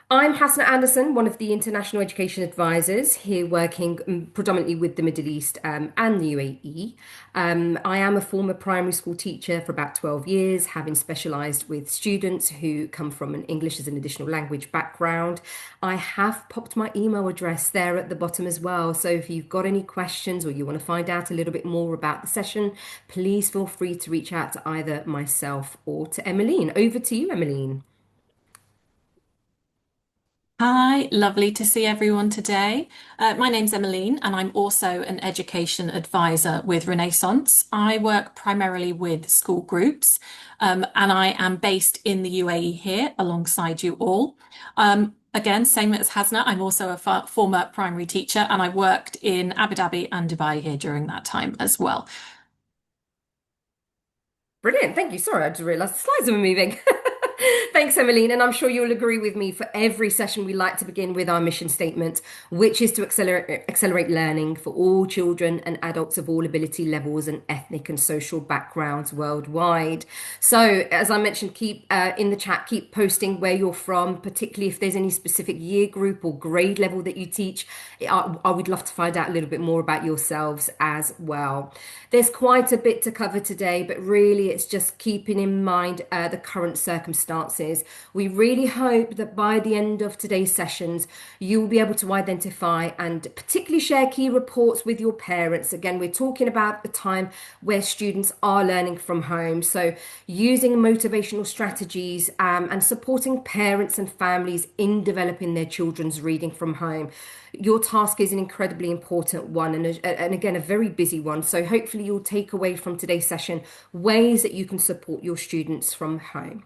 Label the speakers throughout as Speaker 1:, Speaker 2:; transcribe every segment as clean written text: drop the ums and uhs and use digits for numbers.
Speaker 1: I'm Hasna Anderson, one of the International Education Advisors here working predominantly with the Middle East and the UAE. I am a former primary school teacher for about 12 years, having specialised with students who come from an English as an additional language background. I have popped my email address there at the bottom as well. So if you've got any questions or you want to find out a little bit more about the session, please feel free to reach out to either myself or to Emmeline. Over to you, Emmeline.
Speaker 2: Hi, lovely to see everyone today. My name's Emmeline, and I'm also an education advisor with Renaissance. I work primarily with school groups, and I am based in the UAE here alongside you all. Again, same as Hasna, I'm also a former primary teacher, and I worked in Abu Dhabi and Dubai here during that time as well.
Speaker 1: Brilliant. Thank you. Sorry, I just realised the slides were moving. Thanks, Emmeline. And I'm sure you'll agree with me for every session, we like to begin with our mission statement, which is to accelerate learning for all children and adults of all ability levels and ethnic and social backgrounds worldwide. So, as I mentioned, keep in the chat, keep posting where you're from, particularly if there's any specific year group or grade level that you teach. I would love to find out a little bit more about yourselves as well. There's quite a bit to cover today, but really it's just keeping in mind the current circumstances. We really hope that by the end of today's sessions, you will be able to identify and particularly share key reports with your parents. Again, we're talking about a time where students are learning from home. So using motivational strategies and supporting parents and families in developing their children's reading from home. Your task is an incredibly important one and again, a very busy one. So hopefully you'll take away from today's session ways that you can support your students from home.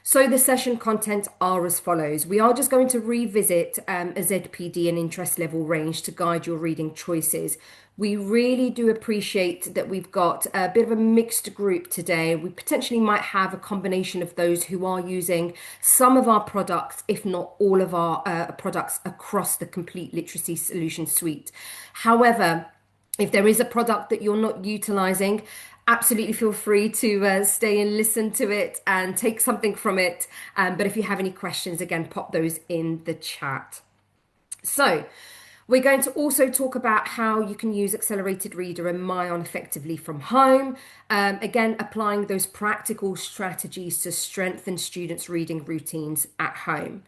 Speaker 1: So the session content are as follows. We are just going to revisit a ZPD and interest level range to guide your reading choices. We really do appreciate that we've got a bit of a mixed group today. We potentially might have a combination of those who are using some of our products, if not all of our products across the complete literacy solution suite. However, if there is a product that you're not utilizing, absolutely feel free to stay and listen to it and take something from it. But if you have any questions, again, pop those in the chat. So we're going to also talk about how you can use Accelerated Reader and myON effectively from home. Again, applying those practical strategies to strengthen students' reading routines at home.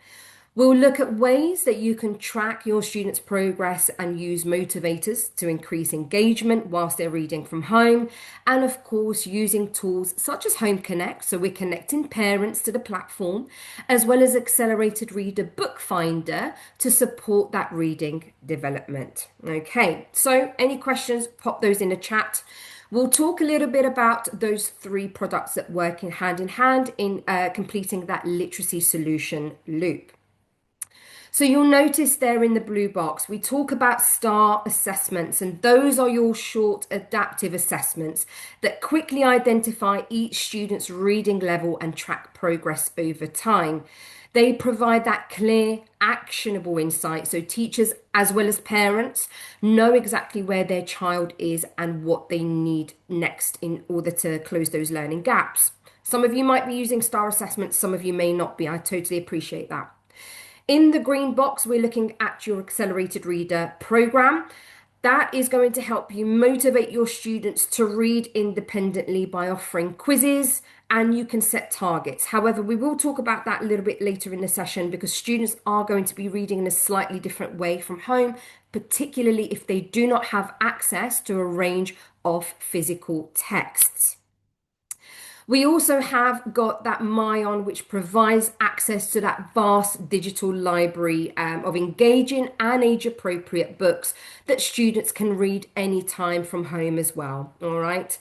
Speaker 1: We'll look at ways that you can track your students' progress and use motivators to increase engagement whilst they're reading from home. And of course, using tools such as Home Connect, so we're connecting parents to the platform, as well as Accelerated Reader Book Finder to support that reading development. Okay, so any questions, pop those in the chat. We'll talk a little bit about those three products that work in hand in completing that literacy solution loop. So you'll notice there in the blue box, we talk about STAR assessments, and those are your short adaptive assessments that quickly identify each student's reading level and track progress over time. They provide that clear, actionable insight so teachers as well as parents know exactly where their child is and what they need next in order to close those learning gaps. Some of you might be using STAR assessments, some of you may not be. I totally appreciate that. In the green box, we're looking at your Accelerated Reader program. That is going to help you motivate your students to read independently by offering quizzes, and you can set targets. However, we will talk about that a little bit later in the session because students are going to be reading in a slightly different way from home, particularly if they do not have access to a range of physical texts. We also have got that myON, which provides access to that vast digital library of engaging and age-appropriate books that students can read anytime from home as well. All right.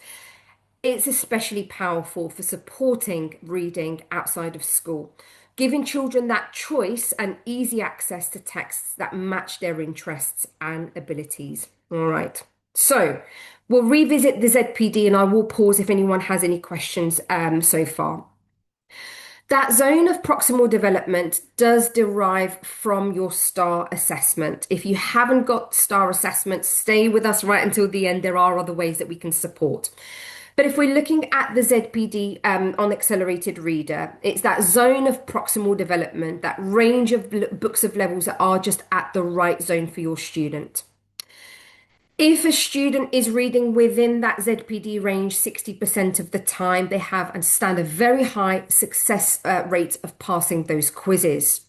Speaker 1: It's especially powerful for supporting reading outside of school, giving children that choice and easy access to texts that match their interests and abilities. All right. So we'll revisit the ZPD and I will pause if anyone has any questions so far. That zone of proximal development does derive from your STAR assessment. If you haven't got STAR assessment, stay with us right until the end. There are other ways that we can support. But if we're looking at the ZPD on Accelerated Reader, it's that zone of proximal development, that range of books of levels that are just at the right zone for your student. If a student is reading within that ZPD range 60% of the time, they have and stand a very high success rate of passing those quizzes.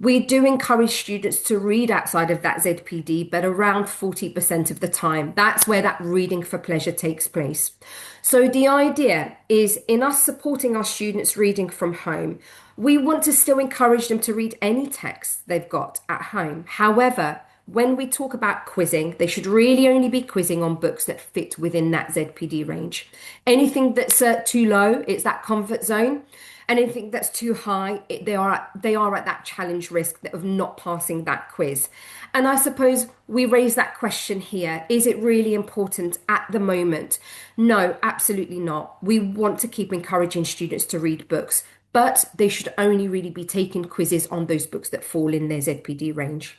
Speaker 1: We do encourage students to read outside of that ZPD, but around 40% of the time. That's where that reading for pleasure takes place. So the idea is in us supporting our students reading from home, we want to still encourage them to read any text they've got at home. However, when we talk about quizzing, they should really only be quizzing on books that fit within that ZPD range. Anything that's too low, it's that comfort zone. And anything that's too high, they are at that challenge risk of not passing that quiz. And I suppose we raise that question here. Is it really important at the moment? No, absolutely not. We want to keep encouraging students to read books, but they should only really be taking quizzes on those books that fall in their ZPD range.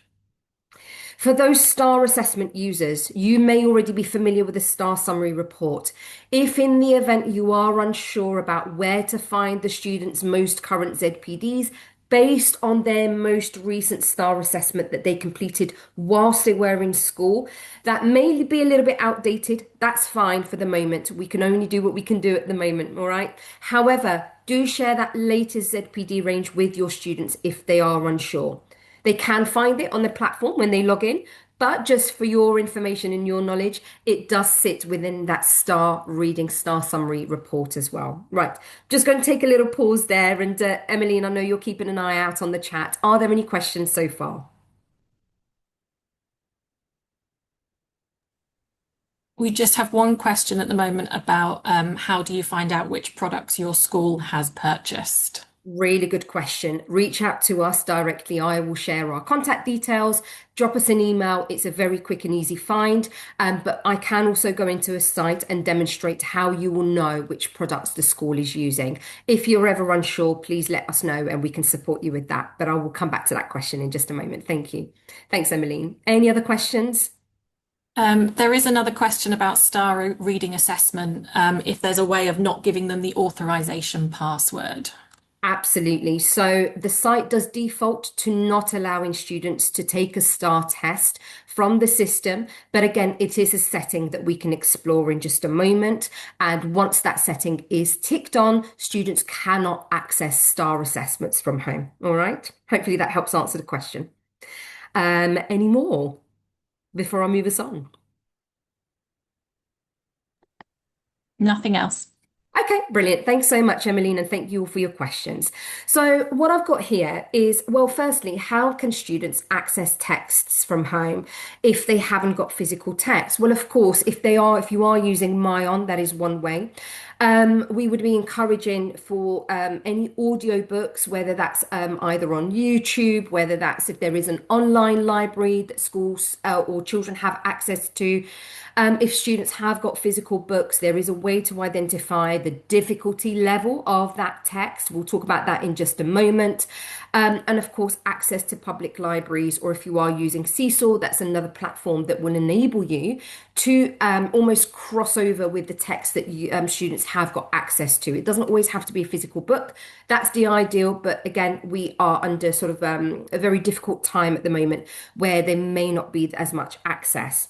Speaker 1: For those STAR assessment users, you may already be familiar with the STAR summary report. If in the event you are unsure about where to find the student's most current ZPDs, based on their most recent STAR assessment that they completed whilst they were in school, that may be a little bit outdated. That's fine for the moment. We can only do what we can do at the moment, all right? However, do share that latest ZPD range with your students if they are unsure. They can find it on the platform when they log in, but just for your information and your knowledge, it does sit within that STAR reading STAR summary report as well. Right, just going to take a little pause there. And Emmeline, I know you're keeping an eye out on the chat. Are there any questions so far?
Speaker 2: We just have one question at the moment about how do you find out which products your school has purchased?
Speaker 1: Really good question. Reach out to us directly. I will share our contact details. Drop us an email. It's a very quick and easy find. But I can also go into a site and demonstrate how you will know which products the school is using. If you're ever unsure, please let us know and we can support you with that. But I will come back to that question in just a moment. Thank you. Thanks, Emmeline. Any other questions?
Speaker 2: There is another question about STAR reading assessment, if there's a way of not giving them the authorization password.
Speaker 1: Absolutely. So the site does default to not allowing students to take a STAR test from the system. But again, it is a setting that we can explore in just a moment. And once that setting is ticked on, students cannot access STAR assessments from home. All right. Hopefully that helps answer the question. Any more before I move us on?
Speaker 2: Nothing else.
Speaker 1: Okay, brilliant. Thanks so much, Emmeline, and thank you all for your questions. So what I've got here is, well, firstly, how can students access texts from home if they haven't got physical text? Well, of course, if you are using myON, that is one way. We would be encouraging for any audio books, whether that's either on YouTube, whether that's if there is an online library that schools or children have access to. If students have got physical books, there is a way to identify the difficulty level of that text. We'll talk about that in just a moment. And of course, access to public libraries, or if you are using Seesaw, that's another platform that will enable you to almost cross over with the text that students have got access to. It doesn't always have to be a physical book. That's the ideal. But again, we are under sort of a very difficult time at the moment where there may not be as much access.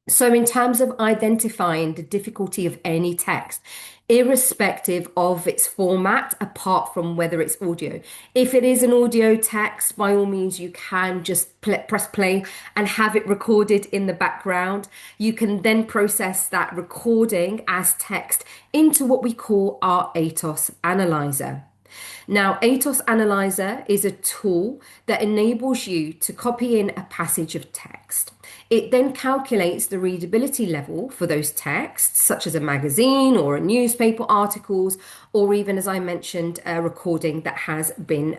Speaker 1: So in terms of identifying the difficulty of any text, irrespective of its format, apart from whether it's audio. If it is an audio text, by all means, you can just press play and have it recorded in the background. You can then process that recording as text into what we call our ATOS analyzer. Now, ATOS Analyzer is a tool that enables you to copy in a passage of text. It then calculates the readability level for those texts, such as a magazine or a newspaper articles, or even, as I mentioned, a recording that has been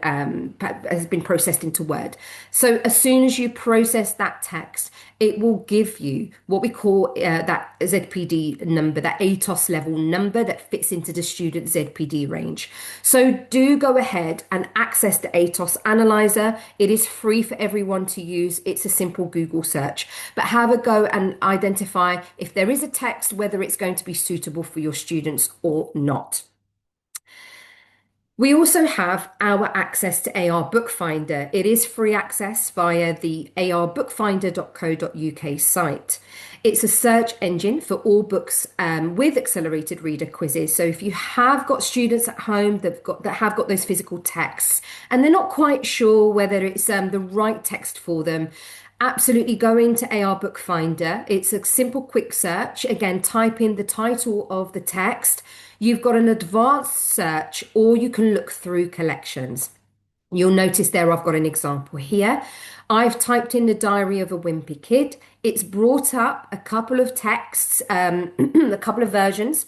Speaker 1: processed into Word. So as soon as you process that text, it will give you what we call that ZPD number, that ATOS level number that fits into the student ZPD range. So do go ahead and access the ATOS Analyzer. It is free for everyone to use. It's a simple Google search. but have a go and identify if there is a text, whether it's going to be suitable for your students or not. We also have our access to AR Bookfinder. It is free access via the arbookfinder.co.uk site. It's a search engine for all books with accelerated reader quizzes. So if you have got students at home that have got those physical texts and they're not quite sure whether it's the right text for them, absolutely go into AR Bookfinder. It's a simple quick search. Again, type in the title of the text. You've got an advanced search, or you can look through collections. You'll notice there I've got an example here. I've typed in the Diary of a Wimpy Kid. It's brought up a couple of texts, a couple of versions,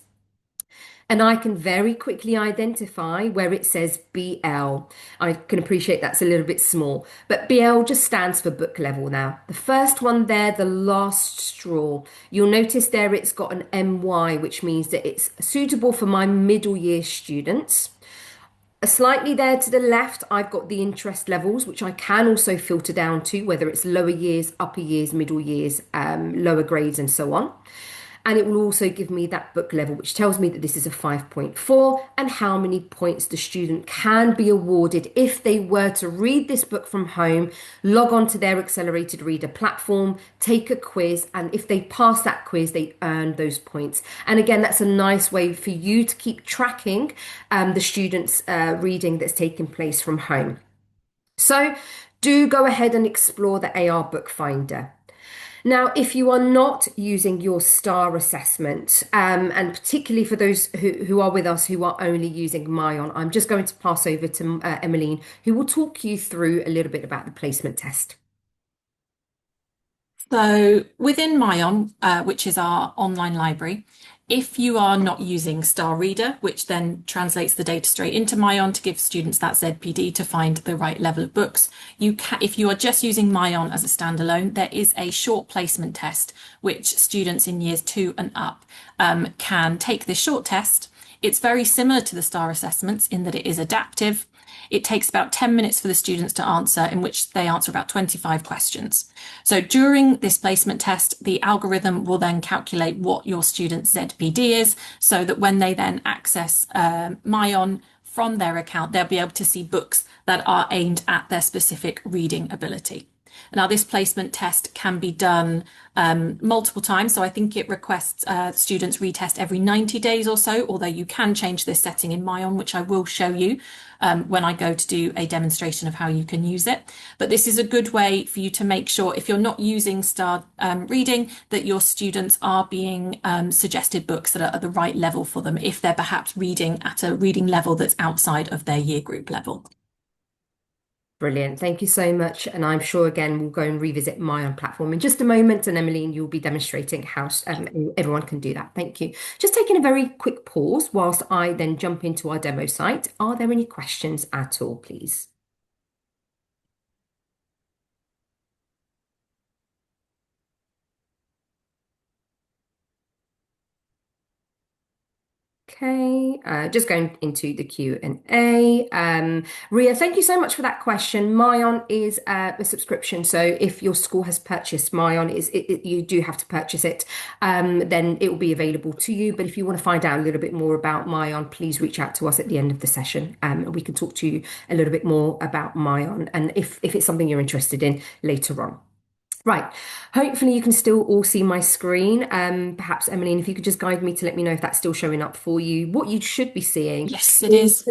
Speaker 1: and I can very quickly identify where it says BL. I can appreciate that's a little bit small, but BL just stands for book level now. The first one there, the last straw, you'll notice there it's got an MY, which means that it's suitable for my middle year students. Slightly there to the left, I've got the interest levels, which I can also filter down to, whether it's lower years, upper years, middle years, lower grades, and so on. And it will also give me that book level, which tells me that this is a 5.4 and how many points the student can be awarded if they were to read this book from home, log on to their accelerated reader platform, take a quiz, and if they pass that quiz, they earn those points. And again, that's a nice way for you to keep tracking the students' reading that's taking place from home. So do go ahead and explore the AR Bookfinder. Now, if you are not using your STAR assessment, and particularly for those who are with us who are only using myON, I'm just going to pass over to Emmeline, who will talk you through a little bit about the placement test.
Speaker 2: So within myON, which is our online library, if you are not using Star Reader, which then translates the data straight into myON to give students that ZPD to find the right level of books, if you are just using myON as a standalone, there is a short placement test which students in years 2 and up can take this short test. It's very similar to the STAR assessments in that it is adaptive. It takes about 10 minutes for the students to answer, in which they answer about 25 questions. So during this placement test, the algorithm will then calculate what your student's ZPD is, so that when they then access myON from their account, they'll be able to see books that are aimed at their specific reading ability. Now, this placement test can be done multiple times. So I think it requests students retest every 90 days or so, although you can change this setting in myON, which I will show you when I go to do a demonstration of how you can use it. But this is a good way for you to make sure, if you're not using STAR reading, that your students are being suggested books that are at the right level for them, if they're perhaps reading at a reading level that's outside of their year group level.
Speaker 1: Brilliant. Thank you so much. And I'm sure, again, we'll go and revisit myON platform in just a moment. And Emmeline, you'll be demonstrating how everyone can do that. Thank you. Just taking a very quick pause whilst I then jump into our demo site. Are there any questions at all, please? Okay, just going into the Q&A. Ria, thank you so much for that question. myON is a subscription, so if your school has purchased myON, you do have to purchase it. Then it will be available to you. But if you want to find out a little bit more about myON, please reach out to us at the end of the session, and we can talk to you a little bit more about myON, and if it's something you're interested in later on. Right, hopefully you can still all see my screen. Perhaps, Emmeline, if you could just guide me to let me know if that's still showing up for you. What you should be seeing.
Speaker 2: Yes, it is.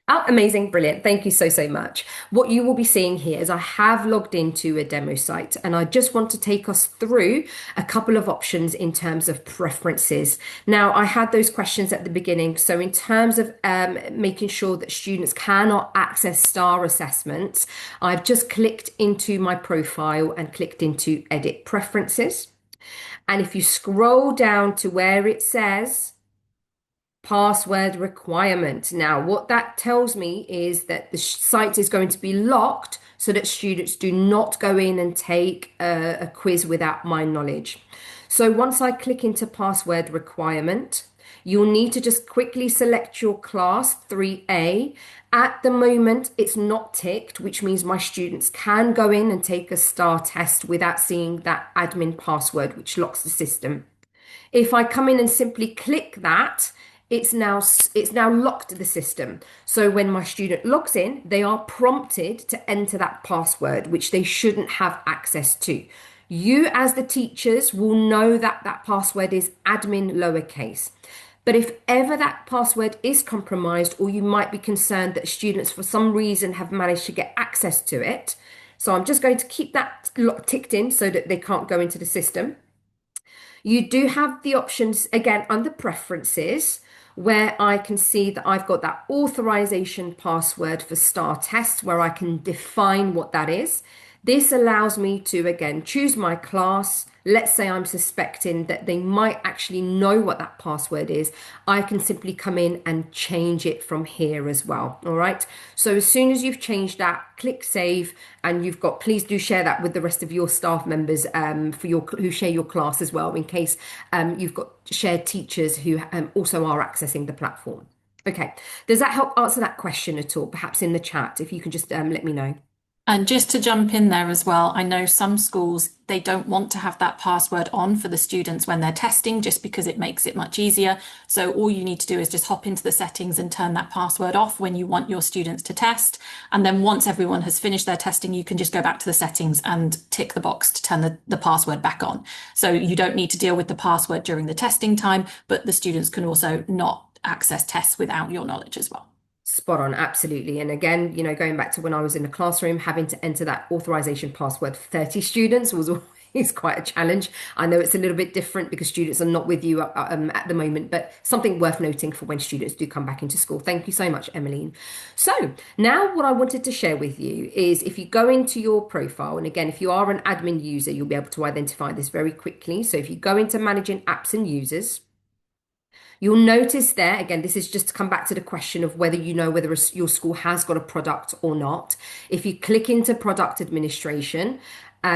Speaker 1: Oh, amazing, brilliant. Thank you so, so much. What you will be seeing here is I have logged into a demo site, and I just want to take us through a couple of options in terms of preferences. Now, I had those questions at the beginning. So in terms of making sure that students cannot access STAR assessments, I've just clicked into my profile and clicked into edit preferences. And if you scroll down to where it says password requirement. Now, what that tells me is that the site is going to be locked so that students do not go in and take a quiz without my knowledge. So once I click into password requirement, You'll need to just quickly select your class 3A. At the moment, it's not ticked, which means my students can go in and take a STAR test without seeing that admin password, which locks the system. If I come in and simply click that, it's now locked the system. So when my student logs in, they are prompted to enter that password, which they shouldn't have access to. You, as the teachers, will know that that password is admin lowercase. But if ever that password is compromised, or you might be concerned that students for some reason have managed to get access to it, so I'm just going to keep that ticked in so that they can't go into the system. You do have the options again under preferences where I can see that I've got that authorization password for STAR test where I can define what that is. This allows me to again choose my class. Let's say I'm suspecting that they might actually know what that password is. I can simply come in and change it from here as well. All right. So as soon as you've changed that, click save, and you've got, please do share that with the rest of your staff members who share your class as well, in case you've got shared teachers who also are accessing the platform. Okay. Does that help answer that question at all? Perhaps in the chat, if you can just let me know.
Speaker 2: And just to jump in there as well, I know some schools, they don't want to have that password on for the students when they're testing, just because it makes it much easier. So all you need to do is just hop into the settings and turn that password off when you want your students to test. And then once everyone has finished their testing, you can just go back to the settings and tick the box to turn the password back on. So you don't need to deal with the password during the testing time, but the students can also not access tests without your knowledge as well.
Speaker 1: Spot on, absolutely. And again, going back to when I was in the classroom, having to enter that authorization password for 30 students was always quite a challenge. I know it's a little bit different because students are not with you at the moment, but something worth noting for when students do come back into school. Thank you so much, Emmeline. So now what I wanted to share with you is if you go into your profile, and again, if you are an admin user, you'll be able to identify this very quickly. So if you go into managing apps and users, you'll notice there, again, this is just to come back to the question of whether you know whether your school has got a product or not. If you click into product administration,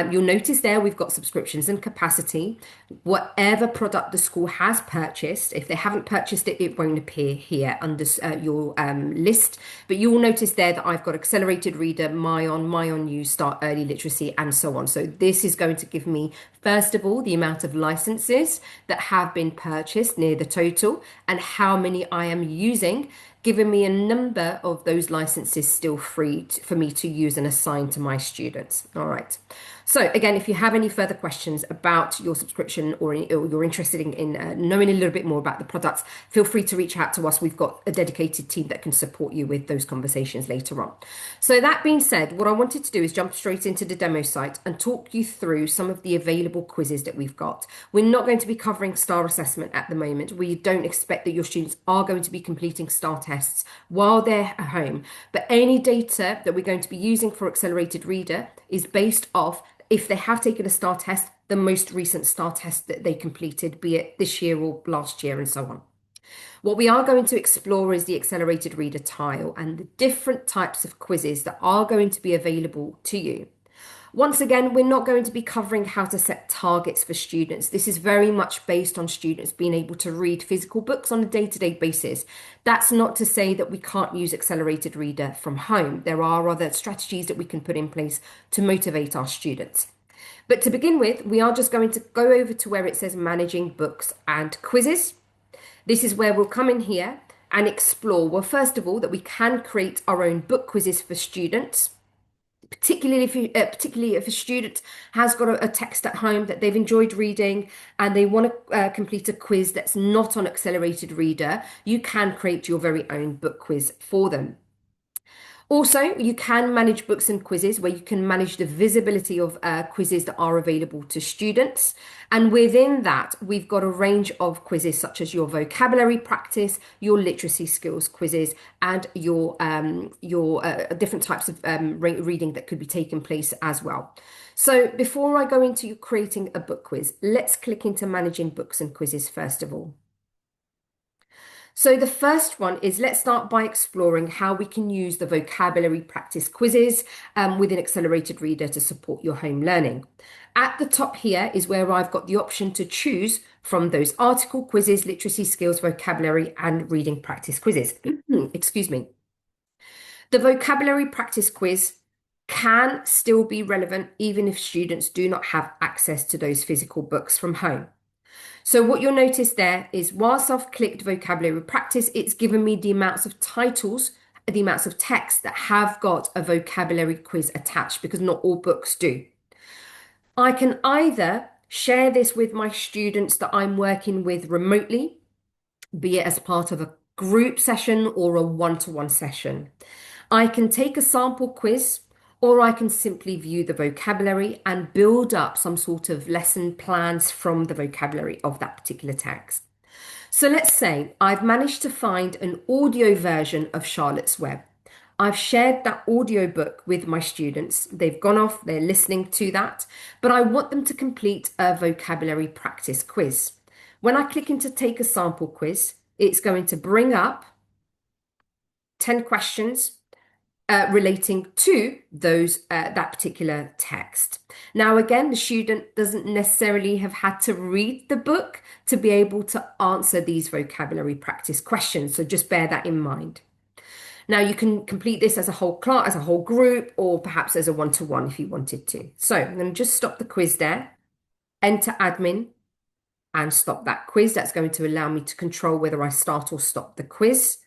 Speaker 1: you'll notice there we've got subscriptions and capacity. Whatever product the school has purchased, if they haven't purchased it, it won't appear here under your list. But you'll notice there that I've got Accelerated Reader, myON News, Start Early Literacy, and so on. So this is going to give me, first of all, the amount of licenses that have been purchased near the total and how many I am using, giving me a number of those licenses still free for me to use and assign to my students. All right. So again, if you have any further questions about your subscription or you're interested in knowing a little bit more about the products, feel free to reach out to us. We've got a dedicated team that can support you with those conversations later on. So that being said, what I wanted to do is jump straight into the demo site and talk you through some of the available quizzes that we've got. We're not going to be covering STAR assessment at the moment. We don't expect that your students are going to be completing STAR tests while they're at home, but any data that we're going to be using for Accelerated Reader is based off, if they have taken a STAR test, the most recent STAR test that they completed, be it this year or last year and so on. What we are going to explore is the Accelerated Reader tile and the different types of quizzes that are going to be available to you. Once again, we're not going to be covering how to set targets for students. This is very much based on students being able to read physical books on a day-to-day basis. That's not to say that we can't use Accelerated Reader from home. There are other strategies that we can put in place to motivate our students. But to begin with, we are just going to go over to where it says Managing Books and Quizzes. This is where we'll come in here and explore, well, first of all, that we can create our own book quizzes for students. Particularly if a student has got a text at home that they've enjoyed reading and they want to complete a quiz that's not on Accelerated Reader, you can create your very own book quiz for them. Also, you can manage books and quizzes where you can manage the visibility of quizzes that are available to students. And within that, we've got a range of quizzes such as your vocabulary practice, your literacy skills quizzes, and your different types of reading that could be taking place as well. So before I go into creating a book quiz, let's click into managing books and quizzes first of all. So the first one is let's start by exploring how we can use the vocabulary practice quizzes with an accelerated reader to support your home learning. At the top here is where I've got the option to choose from those article quizzes, literacy skills, vocabulary, and reading practice quizzes. Excuse me. The vocabulary practice quiz can still be relevant even if students do not have access to those physical books from home. So what you'll notice there is whilst I've clicked vocabulary practice, it's given me the amounts of titles, the amounts of text that have got a vocabulary quiz attached because not all books do. I can either share this with my students that I'm working with remotely, be it as part of a group session or a one-to-one session. I can take a sample quiz, or I can simply view the vocabulary and build up some sort of lesson plans from the vocabulary of that particular text. So let's say I've managed to find an audio version of Charlotte's Web. I've shared that audio book with my students. They've gone off, they're listening to that, but I want them to complete a vocabulary practice quiz. When I click into take a sample quiz, it's going to bring up 10 questions relating to that particular text. Now, again, the student doesn't necessarily have had to read the book to be able to answer these vocabulary practice questions. So just bear that in mind. Now, you can complete this as a whole class, as a whole group, or perhaps as a one-to-one if you wanted to. So I'm going to just stop the quiz there, enter admin, and stop that quiz. That's going to allow me to control whether I start or stop the quiz.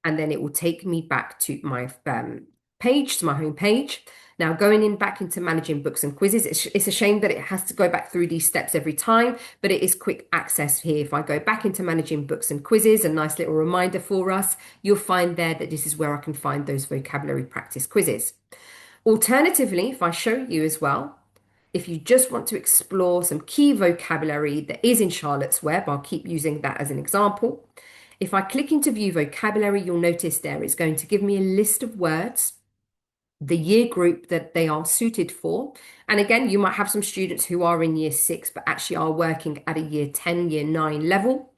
Speaker 1: And then it will take me back to my page, to my home page. Now, going in back into managing books and quizzes, it's a shame that it has to go back through these steps every time, but it is quick access here. If I go back into managing books and quizzes, a nice little reminder for us, you'll find there that this is where I can find those vocabulary practice quizzes. Alternatively, if I show you as well, if you just want to explore some key vocabulary that is in Charlotte's Web, I'll keep using that as an example. If I click into view vocabulary, you'll notice there it's going to give me a list of words, the year group that they are suited for. And again, you might have some students who are in year 6, but actually are working at a year 10, year 9 level.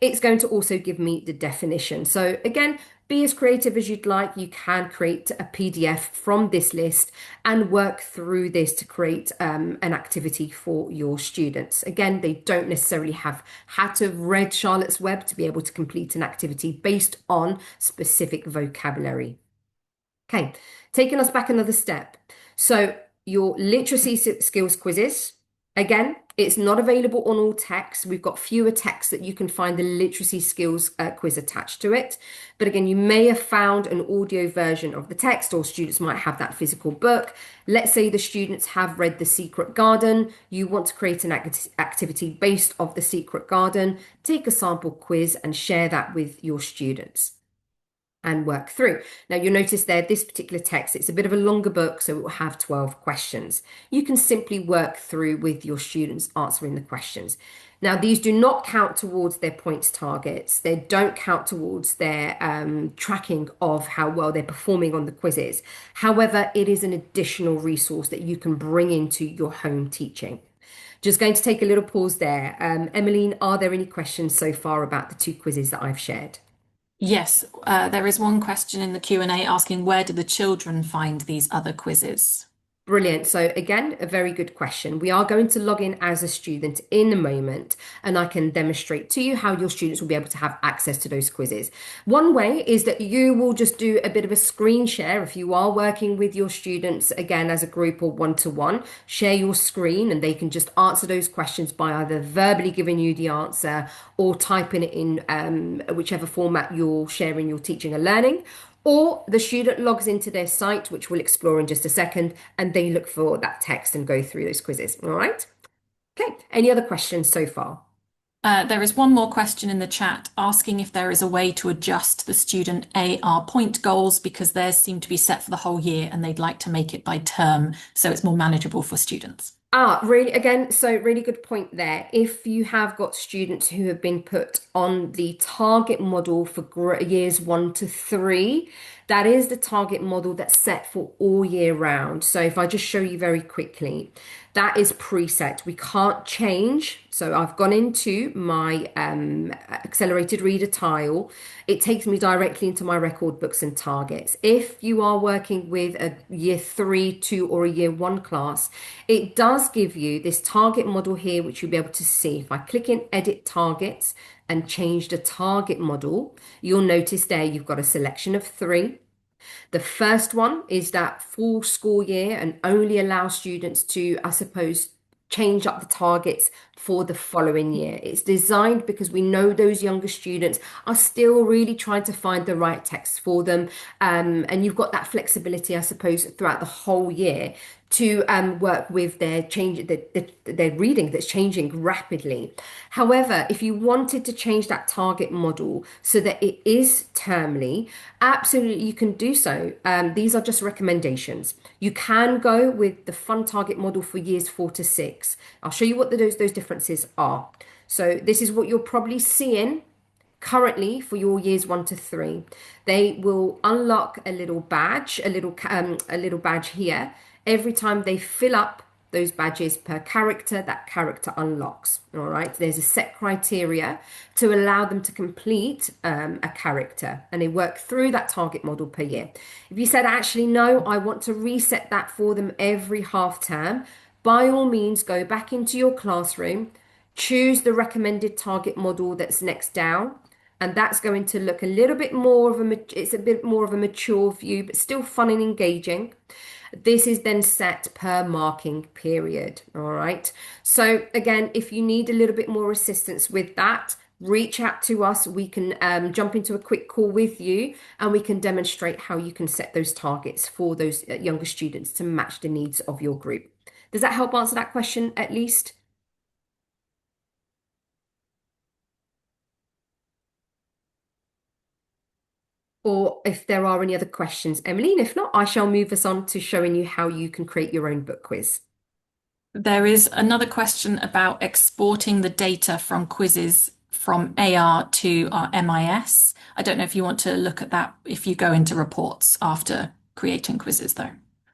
Speaker 1: It's going to also give me the definition. So again, be as creative as you'd like. You can create a PDF from this list and work through this to create an activity for your students. Again, they don't necessarily have had to have read Charlotte's Web to be able to complete an activity based on specific vocabulary. Okay, taking us back another step. So your literacy skills quizzes, again, it's not available on all texts. We've got fewer texts that you can find the literacy skills quiz attached to it. But again, you may have found an audio version of the text, or students might have that physical book. Let's say the students have read The Secret Garden. You want to create an activity based off The Secret Garden. Take a sample quiz and share that with your students and work through. Now you'll notice there, this particular text, it's a bit of a longer book, so it will have 12 questions. You can simply work through with your students answering the questions. Now, these do not count towards their points targets. They don't count towards their tracking of how well they're performing on the quizzes. However, it is an additional resource that you can bring into your home teaching. Just going to take a little pause there. Emmeline, are there any questions so far about the 2 quizzes that I've shared?
Speaker 2: Yes, there is one question in the Q&A asking where do the children find these other quizzes?
Speaker 1: Brilliant. So again, a very good question. We are going to log in as a student in a moment, and I can demonstrate to you how your students will be able to have access to those quizzes. One way is that you will just do a bit of a screen share. If you are working with your students, again, as a group or one-to-one, share your screen and they can just answer those questions by either verbally giving you the answer or typing it in whichever format you're sharing your teaching and learning. Or the student logs into their site, which we'll explore in just a second, and they look for that text and go through those quizzes. All right. Okay. Any other questions so far?
Speaker 2: There is one more question in the chat asking if there is a way to adjust the student AR point goals because theirs seem to be set for the whole year and they'd like to make it by term so it's more manageable for students.
Speaker 1: Really, again, so really good point there. If you have got students who have been put on the target model for years 1 to 3, That is the target model that's set for all year round. So if I just show you very quickly, that is preset. We can't change. So I've gone into my accelerated reader tile. It takes me directly into my record books and targets. If you are working with a year three, two, or a year one class, it does give you this target model here, which you'll be able to see. If I click in edit targets and change the target model, you'll notice there you've got a selection of three. The first one is that full school year and only allow students to, I suppose, change up the targets for the following year. It's designed because we know those younger students are still really trying to find the right text for them. And you've got that flexibility, I suppose, throughout the whole year to work with their change, their reading that's changing rapidly. However, if you wanted to change that target model so that it is termly, absolutely you can do so. These are just recommendations. You can go with the fun target model for years 4 to 6. I'll show you what those differences are. So this is what you're probably seeing currently for your years 1 to 3. They will unlock a little badge, a little badge here. Every time they fill up those badges per character, that character unlocks. All right, there's a set criteria to allow them to complete a character, and they work through that target model per year. If you said, actually, no, I want to reset that for them every half term, by all means, go back into your classroom, choose the recommended target model that's next down, and that's going to look a little bit more of it's a bit more of a mature view, but still fun and engaging. This is then set per marking period. All right. So again, if you need a little bit more assistance with that, reach out to us. We can jump into a quick call with you and we can demonstrate how you can set those targets for those younger students to match the needs of your group. Does that help answer that question at least? Or if there are any other questions, Emily, and if not, I shall move us on to showing you how you can create your own book quiz.
Speaker 2: There is another question about exporting the data from quizzes from AR to our MIS. I don't know if you want to look at that if you go into reports after creating quizzes, though.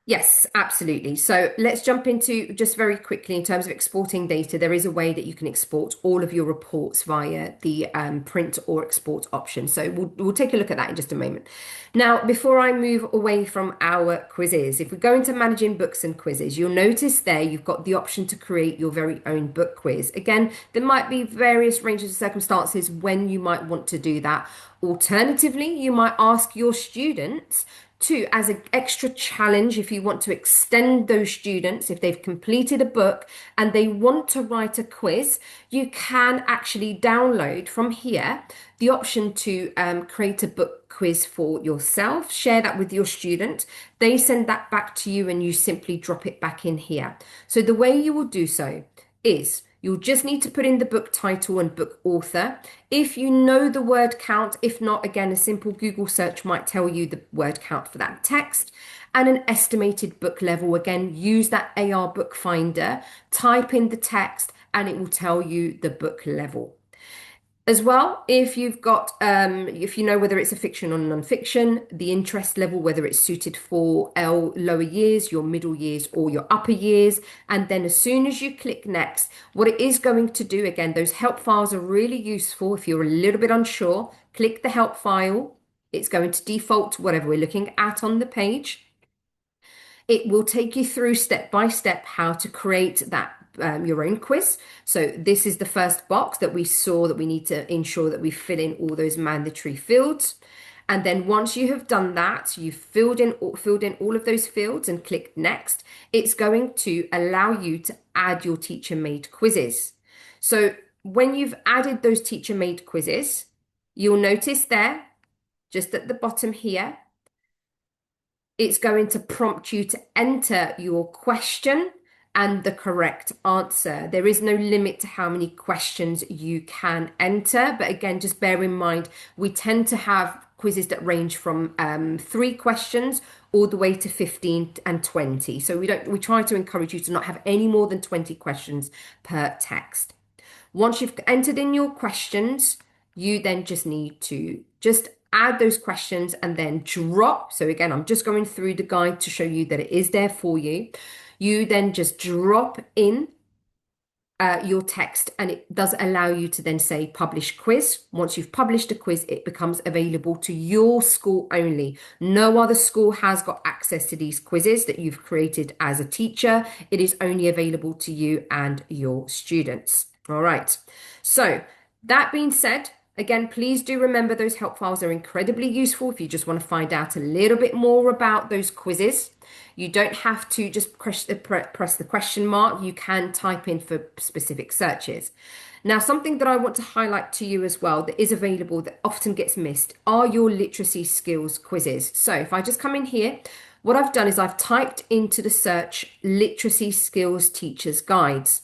Speaker 1: Yes, absolutely. So let's jump into just very quickly in terms of exporting data. There is a way that you can export all of your reports via the print or export option. So we'll take a look at that in just a moment. Now, before I move away from our quizzes, if we go into managing books and quizzes, you'll notice there you've got the option to create your very own book quiz. Again, there might be various ranges of circumstances when you might want to do that. Alternatively, you might ask your students to, as an extra challenge, if you want to extend those students, if they've completed a book and they want to write a quiz, you can actually download from here the option to create a book quiz for yourself, share that with your student. They send that back to you and you simply drop it back in here. So the way you will do so is you'll just need to put in the book title and book author. If you know the word count, if not, again, a simple Google search might tell you the word count for that text, and an estimated book level. Again, use that AR book finder, type in the text, and it will tell you the book level. As well, if you've got, if you know whether it's a fiction or non-fiction, the interest level, whether it's suited for lower years, your middle years, or your upper years. And then as soon as you click next, what it is going to do, again, those help files are really useful. If you're a little bit unsure, click the help file. It's going to default to whatever we're looking at on the page. It will take you through step by step how to create that your own quiz. So this is the first box that we saw that we need to ensure that we fill in all those mandatory fields. And then once you have done that, you've filled in all of those fields and click next, it's going to allow you to add your teacher-made quizzes. So when you've added those teacher-made quizzes, you'll notice there, just at the bottom here, it's going to prompt you to enter your question and the correct answer. There is no limit to how many questions you can enter. But again, just bear in mind, we tend to have quizzes that range from 3 questions all the way to 15 and 20. So we try to encourage you to not have any more than 20 questions per text. Once you've entered in your questions, you then just need to just add those questions and then drop. So again, I'm just going through the guide to show you that it is there for you. You then just drop in your text, and it does allow you to then say publish quiz. Once you've published a quiz, it becomes available to your school only. No other school has got access to these quizzes that you've created as a teacher. It is only available to you and your students. All right. So that being said, again, please do remember those help files are incredibly useful if you just want to find out a little bit more about those quizzes. You don't have to just press the question mark. You can type in for specific searches. Now, something that I want to highlight to you as well that is available that often gets missed are your literacy skills quizzes. So if I just come in here, what I've done is I've typed into the search literacy skills teachers guides.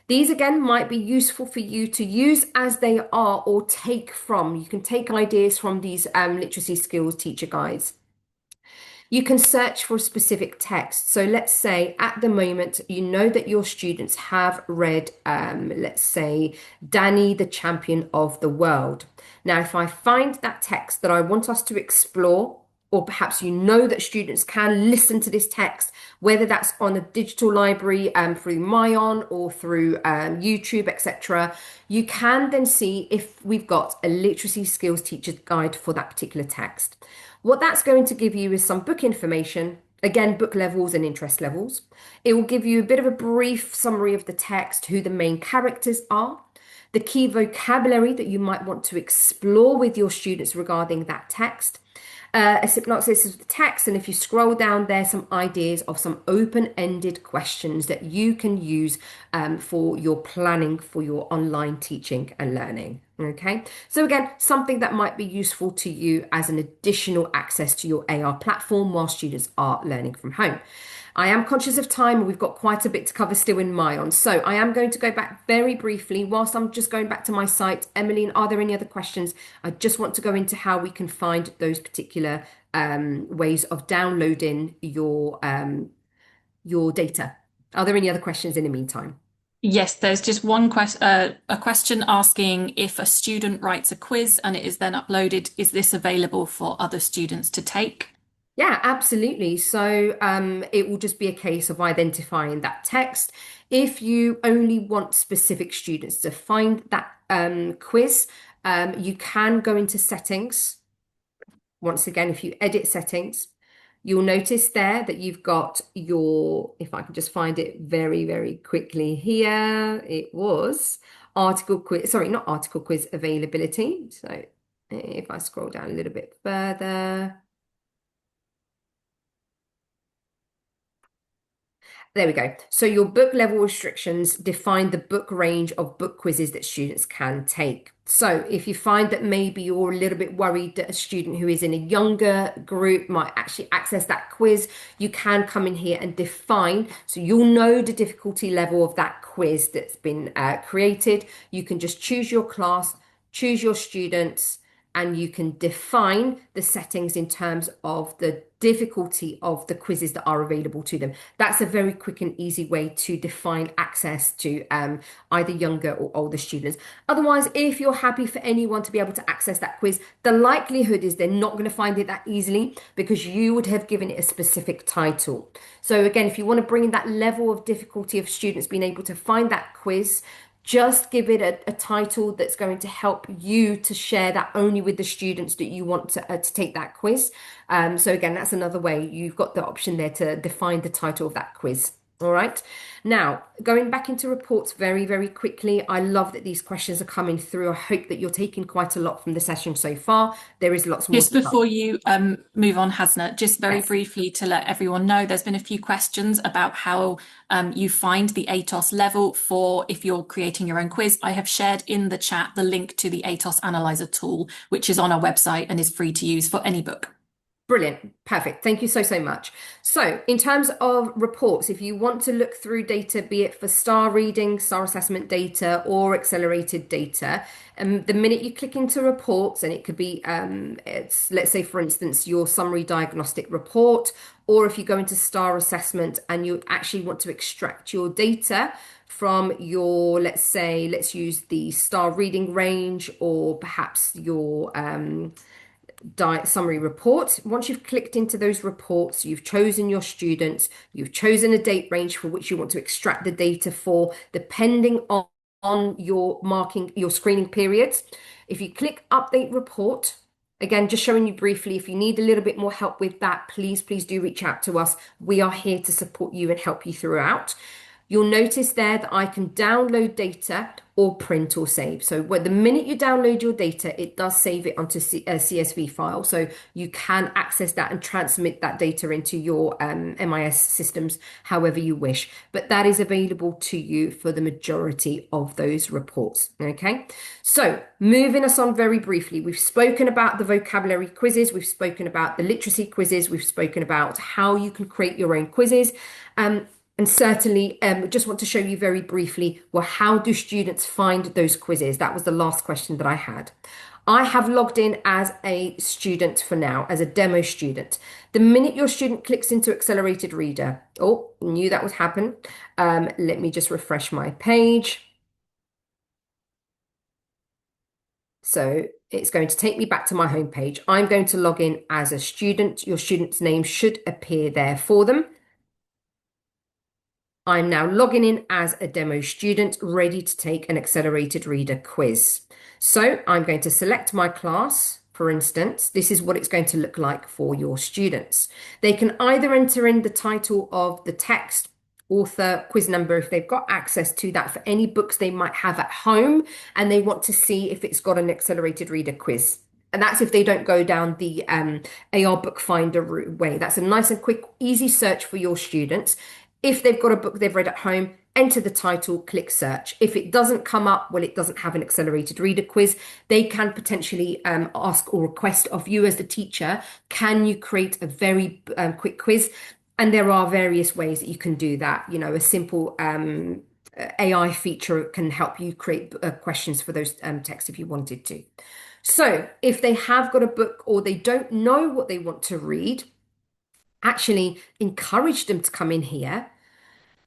Speaker 1: These again might be useful for you to use as they are or take from. You can take ideas from these literacy skills teacher guides. You can search for a specific text. So let's say at the moment, you know that your students have read, let's say, Danny, the Champion of the World. Now, if I find that text that I want us to explore, or perhaps you know that students can listen to this text, whether that's on a digital library through myON or through YouTube, etc., you can then see if we've got a literacy skills teacher's guide for that particular text. What that's going to give you is some book information, again, book levels and interest levels. It will give you a bit of a brief summary of the text, who the main characters are, the key vocabulary that you might want to explore with your students regarding that text, a synopsis of the text, and if you scroll down there, some ideas of some open-ended questions that you can use for your planning for your online teaching and learning. Okay, so again, something that might be useful to you as an additional access to your AR platform while students are learning from home. I am conscious of time, and we've got quite a bit to cover still in myON. So I am going to go back very briefly whilst I'm just going back to my site. Emmeline, are there any other questions? I just want to go into how we can find those particular ways of downloading your data. Are there any other questions in the meantime?
Speaker 2: Yes, there's just a question asking if a student writes a quiz and it is then uploaded, is this available for other students to take?
Speaker 1: Yeah, absolutely. So it will just be a case of identifying that text. If you only want specific students to find that quiz, you can go into settings. Once again, if you edit settings, you'll notice there that you've got your, if I can just find it very, very quickly here, it was article quiz, sorry, not article quiz availability. So if I scroll down a little bit further, there we go. So your book level restrictions define the book range of book quizzes that students can take. So if you find that maybe you're a little bit worried that a student who is in a younger group might actually access that quiz, you can come in here and define. So you'll know the difficulty level of that quiz that's been created. You can just choose your class, choose your students, and you can define the settings in terms of the difficulty of the quizzes that are available to them. That's a very quick and easy way to define access to either younger or older students. Otherwise, if you're happy for anyone to be able to access that quiz, the likelihood is they're not going to find it that easily because you would have given it a specific title. So again, if you want to bring in that level of difficulty of students being able to find that quiz, just give it a title that's going to help you to share that only with the students that you want to take that quiz. So again, that's another way. You've got the option there to define the title of that quiz. All right. Now, going back into reports very, very quickly. I love that these questions are coming through. I hope that you're taking quite a lot from the session so far. There is lots more
Speaker 2: Just
Speaker 1: to come.
Speaker 2: before you move on, Hasna, just very
Speaker 1: Yes.
Speaker 2: briefly to let everyone know, there's been a few questions about how you find the ATOS level for if you're creating your own quiz. I have shared in the chat the link to the ATOS Analyzer tool, which is on our website and is free to use for any book.
Speaker 1: Brilliant. Perfect. Thank you so, so much. So in terms of reports, if you want to look through data, be it for star reading, star assessment data, or accelerated data, the minute you click into reports, and it could be, let's say, for instance, your summary diagnostic report, or if you go into star assessment and you actually want to extract your data from your, let's say, let's use the star reading range, or perhaps your summary report. Once you've clicked into those reports, you've chosen your students, you've chosen a date range for which you want to extract the data for, depending on your marking, your screening periods. If you click update report, again, just showing you briefly, if you need a little bit more help with that, please do reach out to us. We are here to support you and help you throughout. You'll notice there that I can download data or print or save. So the minute you download your data, it does save it onto a CSV file. So you can access that and transmit that data into your MIS systems however you wish. But that is available to you for the majority of those reports. Okay. So moving us on very briefly, we've spoken about the vocabulary quizzes. We've spoken about the literacy quizzes. We've spoken about how you can create your own quizzes. And certainly, just want to show you very briefly, well, how do students find those quizzes? That was the last question that I had. I have logged in as a student for now, as a demo student. The minute your student clicks into Accelerated Reader, oh, knew that would happen. Let me just refresh my page. So it's going to take me back to my home page. I'm going to log in as a student. Your student's name should appear there for them. I'm now logging in as a demo student, ready to take an accelerated reader quiz. So I'm going to select my class. For instance, this is what it's going to look like for your students. They can either enter in the title of the text, author, quiz number, if they've got access to that for any books they might have at home, and they want to see if it's got an accelerated reader quiz. And that's if they don't go down the AR Bookfinder way. That's a nice and quick, easy search for your students. If they've got a book they've read at home, enter the title, click search. If it doesn't come up, well, it doesn't have an accelerated reader quiz, they can potentially ask or request of you as the teacher, can you create a very quick quiz? And there are various ways that you can do that. You know, a simple AI feature can help you create questions for those texts if you wanted to. So if they have got a book or they don't know what they want to read, actually encourage them to come in here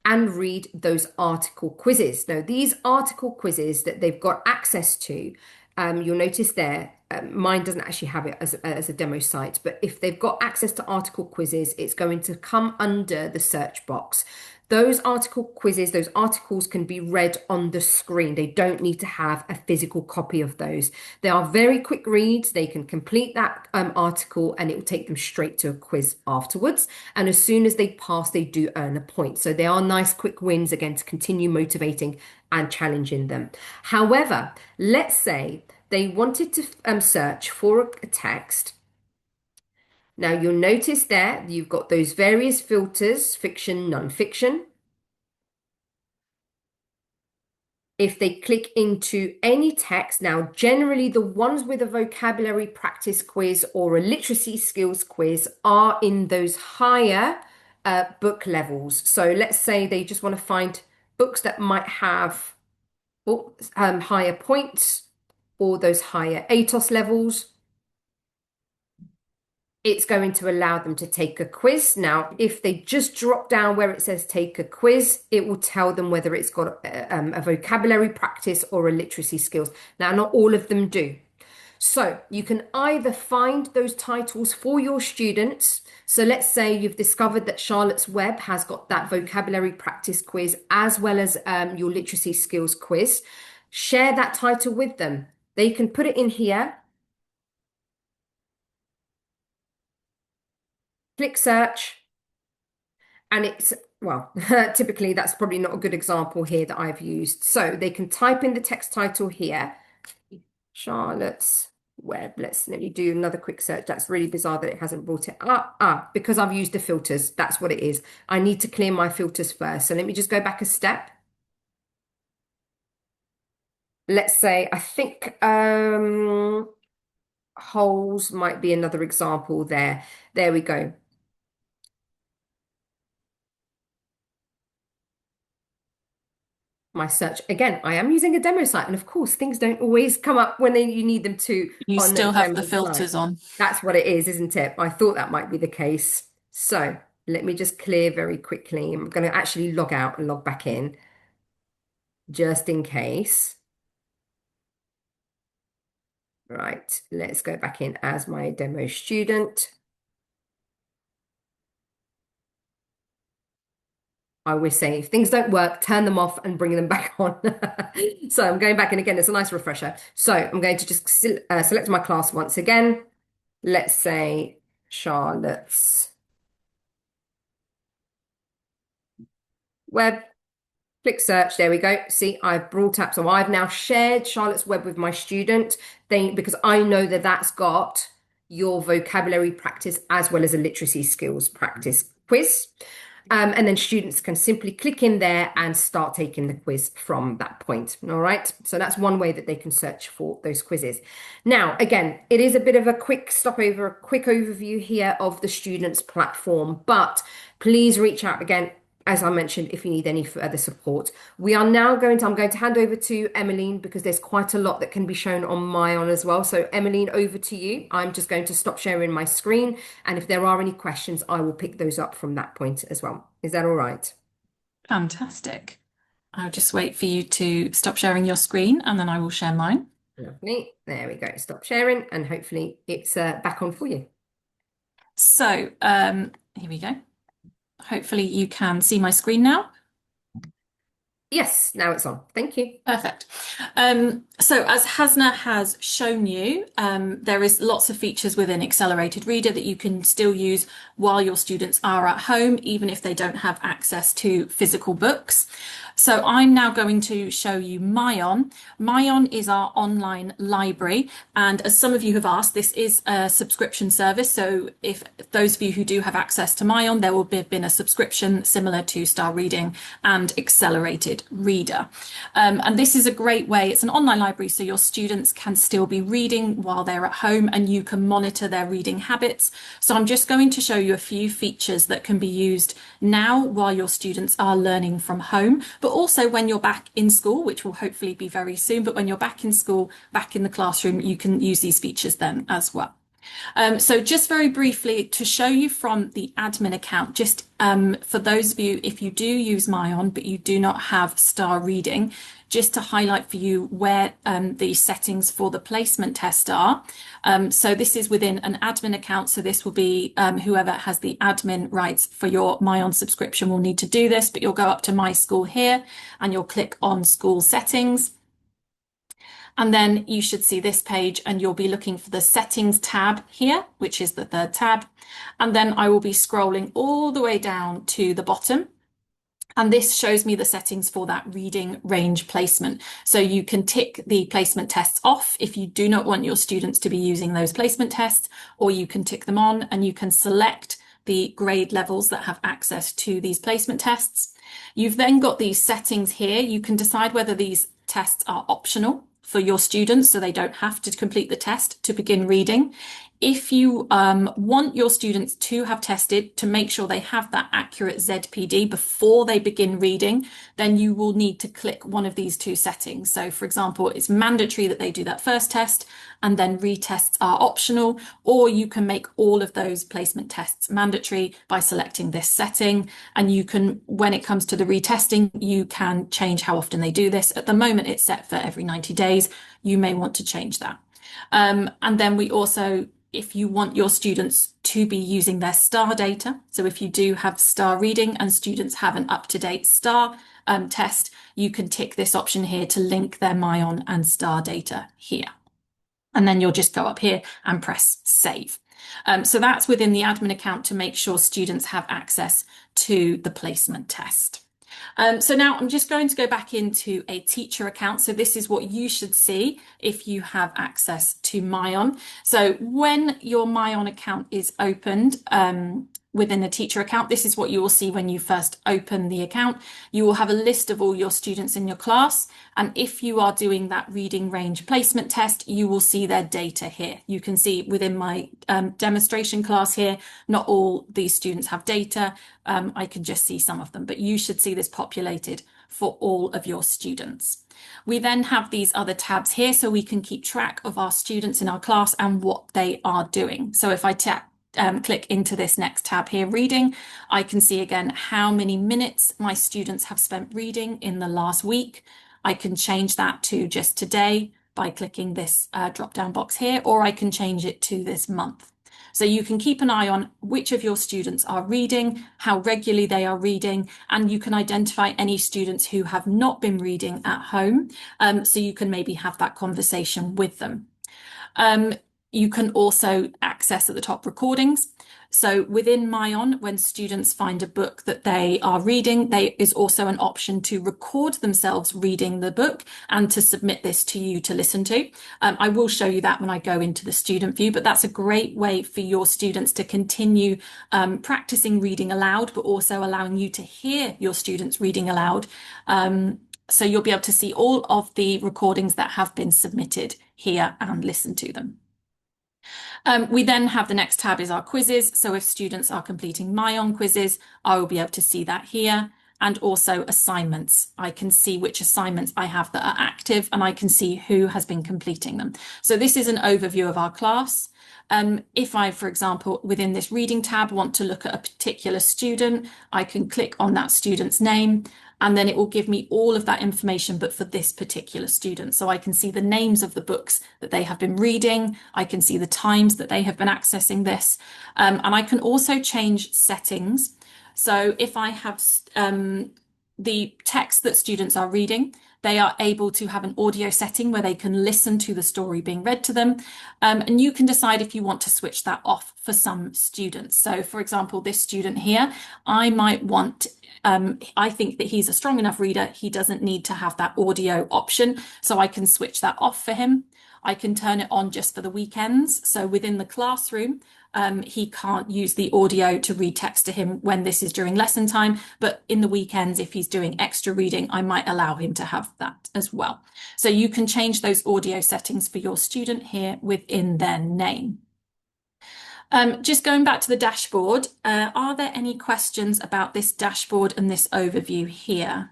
Speaker 1: and read those article quizzes. Now, these article quizzes that they've got access to, you'll notice there, mine doesn't actually have it as a demo site, but if they've got access to article quizzes, it's going to come under the search box. Those article quizzes, those articles can be read on the screen. They don't need to have a physical copy of those. They are very quick reads. They can complete that article and it will take them straight to a quiz afterwards. And as soon as they pass, they do earn a point. So they are nice quick wins again to continue motivating and challenging them. However, let's say they wanted to search for a text. Now you'll notice there you've got those various filters, fiction, non-fiction. If they click into any text, now generally the ones with a vocabulary practice quiz or a literacy skills quiz are in those higher book levels. So let's say they just want to find books that might have higher points or those higher ATOS levels. It's going to allow them to take a quiz. Now, if they just drop down where it says take a quiz, it will tell them whether it's got a vocabulary practice or a literacy skills. Now, not all of them do. So you can either find those titles for your students. So let's say you've discovered that Charlotte's Web has got that vocabulary practice quiz as well as your literacy skills quiz. Share that title with them. They can put it in here. Click search, and it's, well, typically that's probably not a good example here that I've used. So they can type in the text title here, Charlotte's Web. Let me do another quick search. That's really bizarre that it hasn't brought it up. Because I've used the filters. That's what it is. I need to clear my filters first. So let me just go back a step. Let's say, I think holes might be another example there. There we go. My search. Again, I am using a demo site, and of course, things don't always come up when you need them to
Speaker 2: You
Speaker 1: on a
Speaker 2: still have the
Speaker 1: demo site.
Speaker 2: filters on.
Speaker 1: That's what it is, isn't it? I thought that might be the case. So let me just clear very quickly. I'm going to actually log out and log back in just in case. Right, let's go back in as my demo student. I always say if things don't work, turn them off and bring them back on. So I'm going back in again. It's a nice refresher. So I'm going to just select my class once again. Let's say Charlotte's Web. Click search. There we go. See, I've brought up. So I've now shared Charlotte's Web with my student. Because I know that that's got your vocabulary practice as well as a literacy skills practice quiz. And then students can simply click in there and start taking the quiz from that point. All right. So that's one way that they can search for those quizzes. Now, again, it is a bit of a quick stopover, a quick overview here of the students' platform, but please reach out again. As I mentioned, if you need any further support, I'm going to hand over to Emmeline because there's quite a lot that can be shown on myON as well. So Emmeline, over to you. I'm just going to stop sharing my screen. And if there are any questions, I will pick those up from that point as well. Is that all right?
Speaker 2: Fantastic. I'll just wait for you to stop sharing your screen and then I will share mine.
Speaker 1: Lovely. There we go. Stop sharing and hopefully it's back on for you.
Speaker 2: So here we go. Hopefully you can see my screen now.
Speaker 1: Yes, now it's on. Thank you.
Speaker 2: Perfect. So as Hasna has shown you, there is lots of features within Accelerated Reader that you can still use while your students are at home, even if they don't have access to physical books. So I'm now going to show you myON. myON is our online library. And as some of you have asked, this is a subscription service. So if those of you who do have access to myON, there will have been a subscription similar to Star Reading and Accelerated Reader. And this is a great way. It's an online library, so your students can still be reading while they're at home and you can monitor their reading habits. So I'm just going to show you a few features that can be used now while your students are learning from home, but also when you're back in school, which will hopefully be very soon. But when you're back in school, back in the classroom, you can use these features then as well. So just very briefly to show you from the admin account, just for those of you, if you do use myON, but you do not have Star Reading, just to highlight for you where the settings for the placement test are. So this is within an admin account. So this will be whoever has the admin rights for your myON subscription will need to do this, but you'll go up to My School here and you'll click on School Settings. And then you should see this page and you'll be looking for the settings tab here, which is the third tab. And then I will be scrolling all the way down to the bottom. And this shows me the settings for that reading range placement. So you can tick the placement tests off if you do not want your students to be using those placement tests, or you can tick them on and you can select the grade levels that have access to these placement tests. You've then got these settings here. You can decide whether these tests are optional for your students, so they don't have to complete the test to begin reading. If you want your students to have tested to make sure they have that accurate ZPD before they begin reading, then you will need to click one of these two settings. So for example, it's mandatory that they do that first test and then retests are optional, or you can make all of those placement tests mandatory by selecting this setting. And you can, when it comes to the retesting, you can change how often they do this. At the moment, it's set for every 90 days. You may want to change that. And then we also, if you want your students to be using their STAR data, so if you do have STAR reading and students have an up-to-date STAR test, you can tick this option here to link their myON and STAR data here. And then you'll just go up here and press save. So that's within the admin account to make sure students have access to the placement test. So now I'm just going to go back into a teacher account. So this is what you should see if you have access to myON. So when your myON account is opened, within the teacher account, this is what you will see when you first open the account. You will have a list of all your students in your class. And if you are doing that reading range placement test, you will see their data here. You can see within my demonstration class here, not all these students have data. I can just see some of them, but you should see this populated for all of your students. We then have these other tabs here so we can keep track of our students in our class and what they are doing. So if I click into this next tab here, reading, I can see again how many minutes my students have spent reading in the last week. I can change that to just today by clicking this drop-down box here, or I can change it to this month. So you can keep an eye on which of your students are reading, how regularly they are reading, and you can identify any students who have not been reading at home. So you can maybe have that conversation with them. You can also access at the top recordings. So within myON, when students find a book that they are reading, there is also an option to record themselves reading the book and to submit this to you to listen to. I will show you that when I go into the student view, but that's a great way for your students to continue practicing reading aloud, but also allowing you to hear your students reading aloud. So you'll be able to see all of the recordings that have been submitted here and listen to them. We then have the next tab is our quizzes. So if students are completing myON quizzes, I will be able to see that here. And also assignments. I can see which assignments I have that are active and I can see who has been completing them. So this is an overview of our class. If I, for example, within this reading tab want to look at a particular student, I can click on that student's name and then it will give me all of that information, but for this particular student. So I can see the names of the books that they have been reading. I can see the times that they have been accessing this. And I can also change settings. So if I have the text that students are reading, they are able to have an audio setting where they can listen to the story being read to them. And you can decide if you want to switch that off for some students. So for example, this student here, I might want, I think that he's a strong enough reader. He doesn't need to have that audio option. So I can switch that off for him. I can turn it on just for the weekends. So within the classroom, he can't use the audio to read text to him when this is during lesson time, but in the weekends, if he's doing extra reading, I might allow him to have that as well. So you can change those audio settings for your student here within their name. Just going back to the dashboard, are there any questions about this dashboard and this overview here?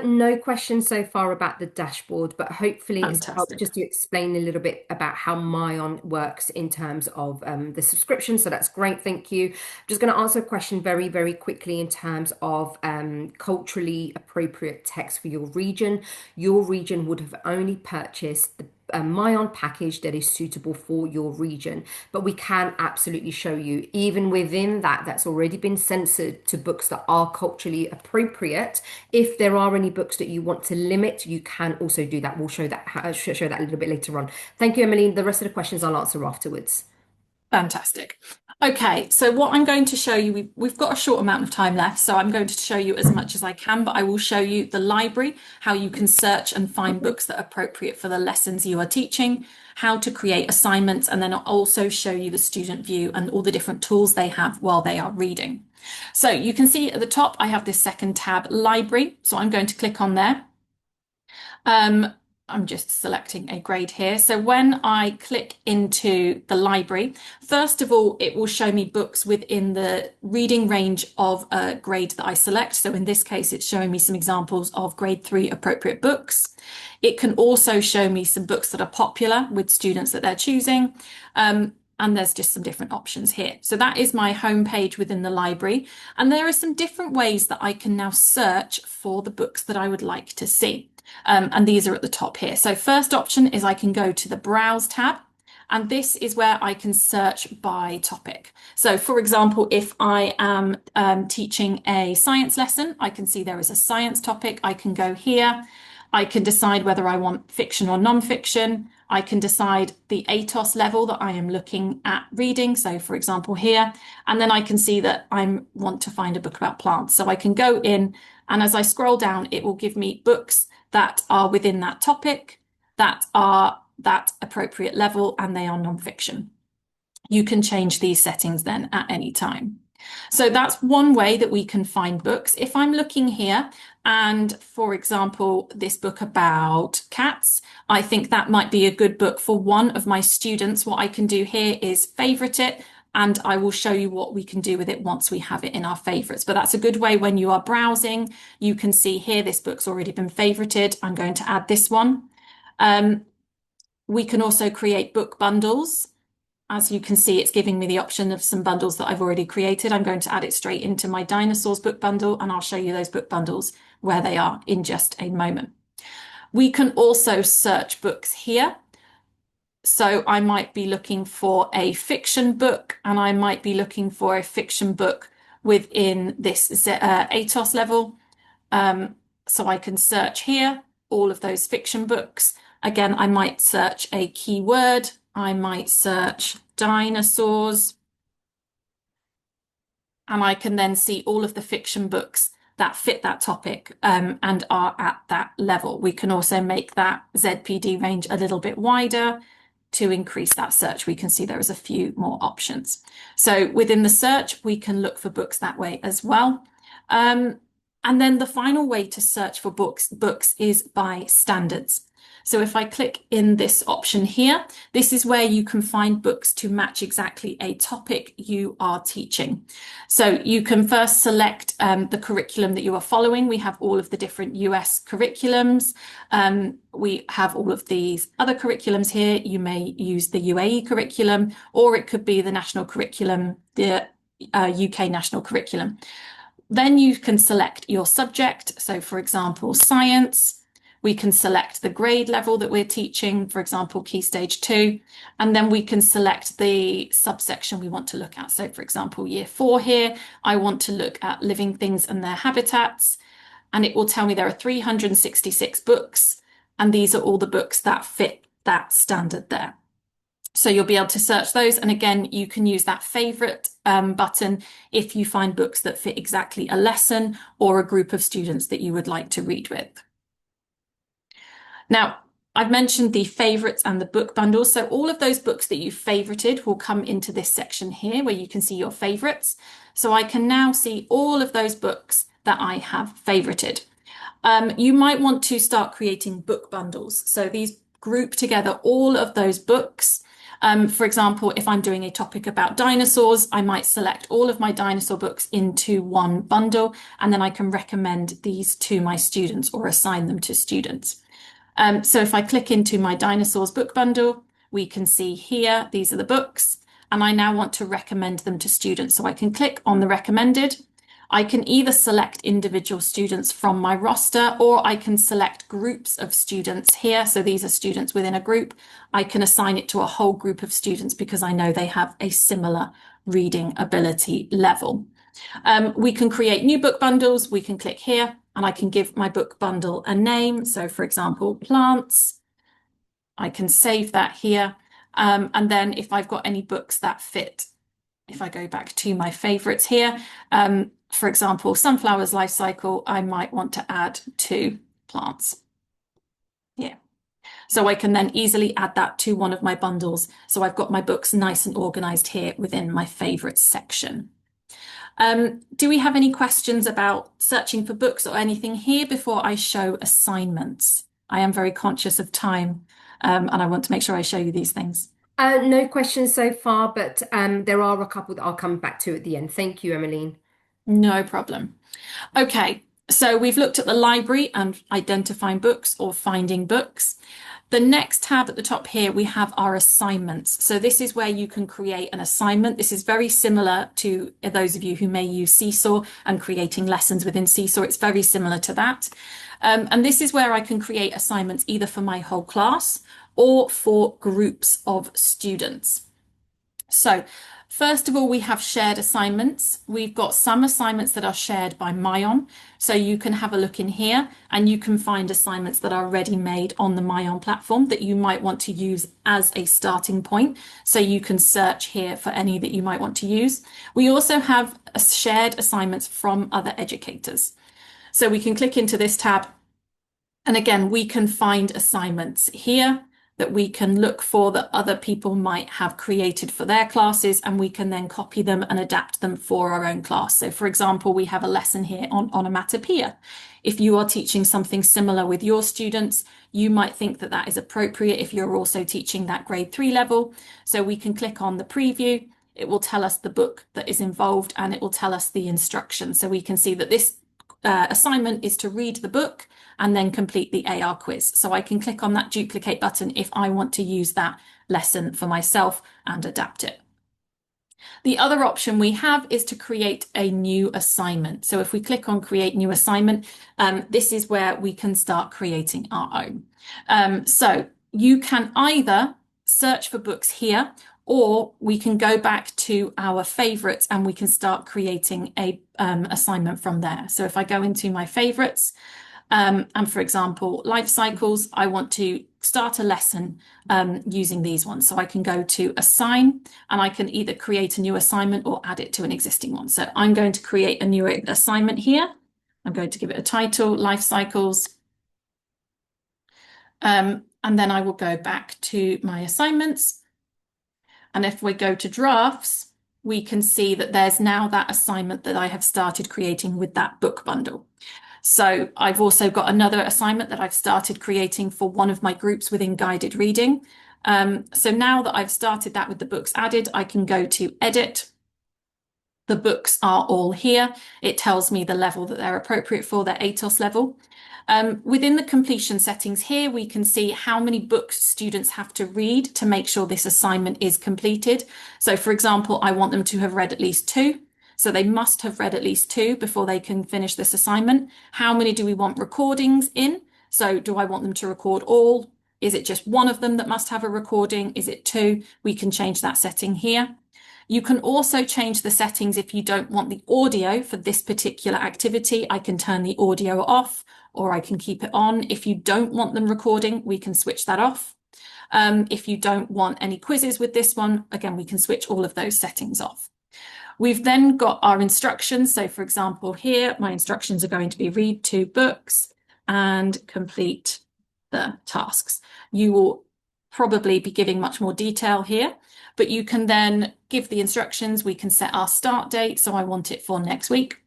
Speaker 1: No questions so far about the dashboard, but hopefully it's helped
Speaker 2: Fantastic.
Speaker 1: just to explain a little bit about how myON works in terms of the subscription. So that's great. Thank you. I'm just going to answer a question very, very quickly in terms of culturally appropriate text for your region. Your region would have only purchased the myON package that is suitable for your region, but we can absolutely show you even within that that's already been censored to books that are culturally appropriate. If there are any books that you want to limit, you can also do that. We'll show that a little bit later on. Thank you, Emmeline. The rest of the questions I'll answer afterwards.
Speaker 2: Fantastic. Okay, so what I'm going to show you, we've got a short amount of time left, so I'm going to show you as much as I can, but I will show you the library, how you can search and find books that are appropriate for the lessons you are teaching, how to create assignments, and then I'll also show you the student view and all the different tools they have while they are reading. So you can see at the top, I have this second tab, library. So I'm going to click on there. I'm just selecting a grade here. So when I click into the library, first of all, it will show me books within the reading range of a grade that I select. So in this case, it's showing me some examples of grade 3 appropriate books. It can also show me some books that are popular with students that they're choosing. And there's just some different options here. So that is my homepage within the library. And there are some different ways that I can now search for the books that I would like to see. And these are at the top here. So first option is I can go to the Browse tab, and this is where I can search by topic. So for example, if I am teaching a science lesson, I can see there is a science topic. I can go here. I can decide whether I want fiction or non-fiction. I can decide the ATOS level that I am looking at reading. So for example, here, and then I can see that I want to find a book about plants. So I can go in, and as I scroll down, it will give me books that are within that topic, that are that appropriate level, and they are non-fiction. You can change these settings then at any time. So that's one way that we can find books. If I'm looking here and, for example, this book about cats, I think that might be a good book for one of my students. What I can do here is favorite it, and I will show you what we can do with it once we have it in our favorites. But that's a good way when you are browsing. You can see here, this book's already been favorited. I'm going to add this one. We can also create book bundles. As you can see, it's giving me the option of some bundles that I've already created. I'm going to add it straight into my dinosaurs book bundle, and I'll show you those book bundles where they are in just a moment. We can also search books here. So I might be looking for a fiction book, and I might be looking for a fiction book within this ATOS level. Um, so I can search here all of those fiction books. Again, I might search a keyword. I might search dinosaurs, and I can then see all of the fiction books that fit that topic and are at that level. We can also make that ZPD range a little bit wider to increase that search. We can see there is a few more options. So within the search, we can look for books that way as well. And then the final way to search for books is by standards. So if I click in this option here, this is where you can find books to match exactly a topic you are teaching. So you can first select the curriculum that you are following. We have all of the different US curriculums. We have all of these other curriculums here. You may use the UAE curriculum, or it could be the national curriculum, the UK national curriculum. Then you can select your subject. So for example, science. We can select the grade level that we're teaching, for example, Key Stage 2, and then we can select the subsection we want to look at. So for example, Year 4 here, I want to look at living things and their habitats, and it will tell me there are 366 books, and these are all the books that fit that standard there. So you'll be able to search those. And again, you can use that favorite button if you find books that fit exactly a lesson or a group of students that you would like to read with. Now, I've mentioned the favorites and the book bundles. So all of those books that you favorited will come into this section here where you can see your favorites. So I can now see all of those books that I have favorited. You might want to start creating book bundles. So these group together all of those books. For example, if I'm doing a topic about dinosaurs, I might select all of my dinosaur books into one bundle, and then I can recommend these to my students or assign them to students. So if I click into my dinosaurs book bundle, we can see here, these are the books, and I now want to recommend them to students. So I can click on the recommended. I can either select individual students from my roster, or I can select groups of students here. So these are students within a group. I can assign it to a whole group of students because I know they have a similar reading ability level. We can create new book bundles. We can click here and I can give my book bundle a name. So for example, plants. I can save that here. And then if I've got any books that fit, if I go back to my favorites here, for example, sunflowers life cycle, I might want to add to plants. Yeah. So I can then easily add that to one of my bundles. So I've got my books nice and organized here within my favorites section. Do we have any questions about searching for books or anything here before I show assignments? I am very conscious of time, and I want to make sure I show you these things.
Speaker 1: No questions so far, but there are a couple that I'll come back to at the end. Thank you, Emmeline.
Speaker 2: No problem. Okay, so we've looked at the library and identifying books or finding books. The next tab at the top here, we have our assignments. So this is where you can create an assignment. This is very similar to those of you who may use Seesaw and creating lessons within Seesaw. It's very similar to that. And this is where I can create assignments either for my whole class or for groups of students. So first of all, we have shared assignments. We've got some assignments that are shared by myON. So you can have a look in here and you can find assignments that are already made on the myON platform that you might want to use as a starting point. So you can search here for any that you might want to use. We also have shared assignments from other educators. So we can click into this tab. And again, we can find assignments here that we can look for that other people might have created for their classes, and we can then copy them and adapt them for our own class. So for example, we have a lesson here on onomatopoeia. If you are teaching something similar with your students, you might think that that is appropriate if you're also teaching that grade 3 level. So we can click on the preview. It will tell us the book that is involved and it will tell us the instructions. So we can see that this assignment is to read the book and then complete the AR quiz. So I can click on that duplicate button if I want to use that lesson for myself and adapt it. The other option we have is to create a new assignment. So if we click on create new assignment, this is where we can start creating our own. So you can either search for books here, or we can go back to our favorites and we can start creating a assignment from there. So if I go into my favorites, and for example, life cycles, I want to start a lesson using these ones. So I can go to assign and I can either create a new assignment or add it to an existing one. So I'm going to create a new assignment here. I'm going to give it a title, life cycles. And then I will go back to my assignments. And if we go to drafts, we can see that there's now that assignment that I have started creating with that book bundle. So I've also got another assignment that I've started creating for one of my groups within guided reading. So now that I've started that with the books added, I can go to edit. The books are all here. It tells me the level that they're appropriate for, their ATOS level. Within the completion settings here, we can see how many books students have to read to make sure this assignment is completed. So for example, I want them to have read at least 2. So they must have read at least 2 before they can finish this assignment. How many do we want recordings in? So do I want them to record all? Is it just one of them that must have a recording? Is it 2? We can change that setting here. You can also change the settings if you don't want the audio for this particular activity. I can turn the audio off or I can keep it on. If you don't want them recording, we can switch that off. If you don't want any quizzes with this one, again, we can switch all of those settings off. We've then got our instructions. So for example, here, my instructions are going to be read 2 books and complete the tasks. You will probably be giving much more detail here, but you can then give the instructions. We can set our start date. So I want it for next week.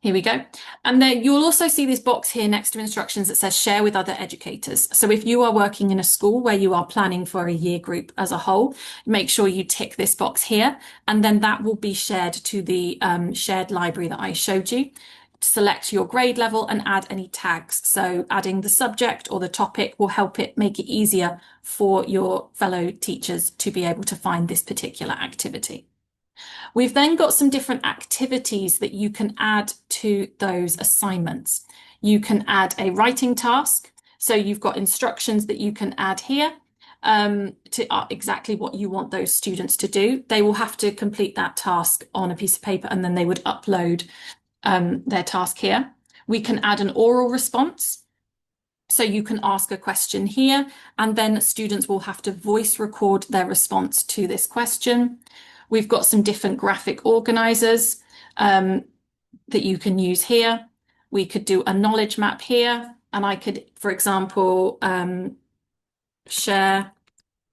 Speaker 2: Here we go. And then you'll also see this box here next to instructions that says share with other educators. So if you are working in a school where you are planning for a year group as a whole, make sure you tick this box here, and then that will be shared to the shared library that I showed you. Select your grade level and add any tags. So adding the subject or the topic will help it make it easier for your fellow teachers to be able to find this particular activity. We've then got some different activities that you can add to those assignments. You can add a writing task. So you've got instructions that you can add here to exactly what you want those students to do. They will have to complete that task on a piece of paper and then they would upload their task here. We can add an oral response. So you can ask a question here and then students will have to voice record their response to this question. We've got some different graphic organizers that you can use here. We could do a knowledge map here, and I could, for example, share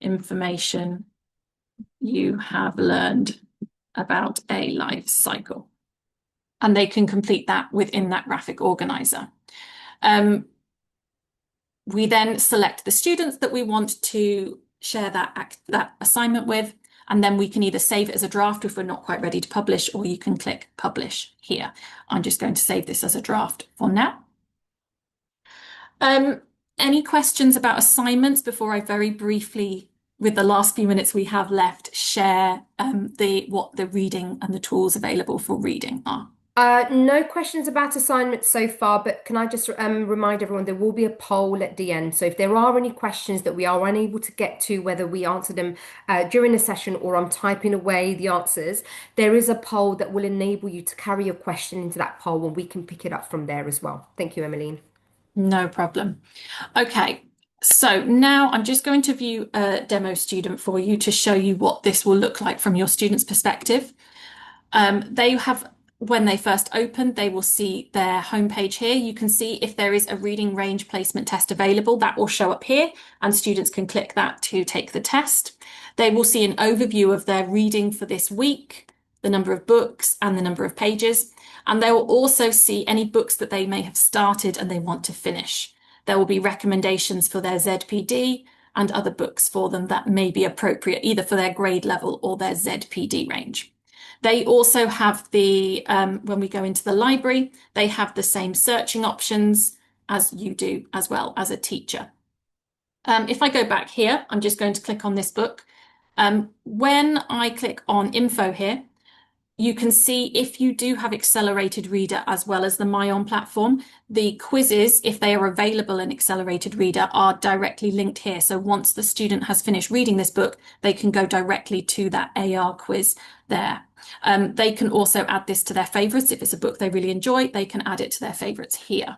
Speaker 2: information you have learned about a life cycle. And they can complete that within that graphic organizer. We then select the students that we want to share that assignment with. And then we can either save it as a draft if we're not quite ready to publish, or you can click publish here. I'm just going to save this as a draft for now. Any questions about assignments before I very briefly, with the last few minutes we have left, share what the reading and the tools available for reading are?
Speaker 1: No questions about assignments so far, but can I just remind everyone there will be a poll at the end. So if there are any questions that we are unable to get to, whether we answer them during the session or I'm typing away the answers, there is a poll that will enable you to carry your question into that poll and we can pick it up from there as well. Thank you, Emmeline.
Speaker 2: No problem. Okay, so now I'm just going to view a demo student for you to show you what this will look like from your student's perspective. They have, when they first open, they will see their homepage here. You can see if there is a reading range placement test available, that will show up here and students can click that to take the test. They will see an overview of their reading for this week, the number of books and the number of pages. And they will also see any books that they may have started and they want to finish. There will be recommendations for their ZPD and other books for them that may be appropriate either for their grade level or their ZPD range. They also have the, when we go into the library, they have the same searching options as you do as well as a teacher. If I go back here, I'm just going to click on this book. When I click on info here, you can see if you do have Accelerated Reader as well as the myON platform, the quizzes, if they are available in Accelerated Reader, are directly linked here. So once the student has finished reading this book, they can go directly to that AR quiz there. They can also add this to their favorites. If it's a book they really enjoy, they can add it to their favorites here.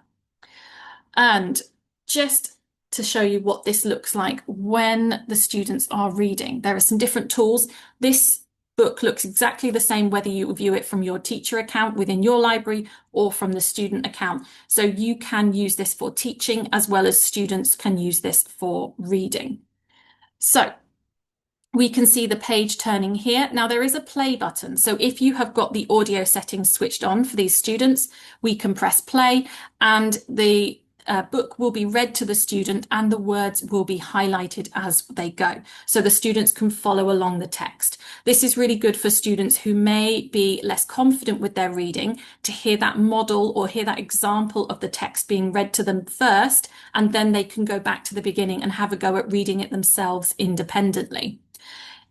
Speaker 2: And just to show you what this looks like when the students are reading, there are some different tools. This book looks exactly the same whether you view it from your teacher account within your library or from the student account. So you can use this for teaching as well as students can use this for reading. So we can see the page turning here. Now there is a play button. So if you have got the audio settings switched on for these students, we can press play and the book will be read to the student and the words will be highlighted as they go. So the students can follow along the text. This is really good for students who may be less confident with their reading to hear that model or hear that example of the text being read to them first, and then they can go back to the beginning and have a go at reading it themselves independently.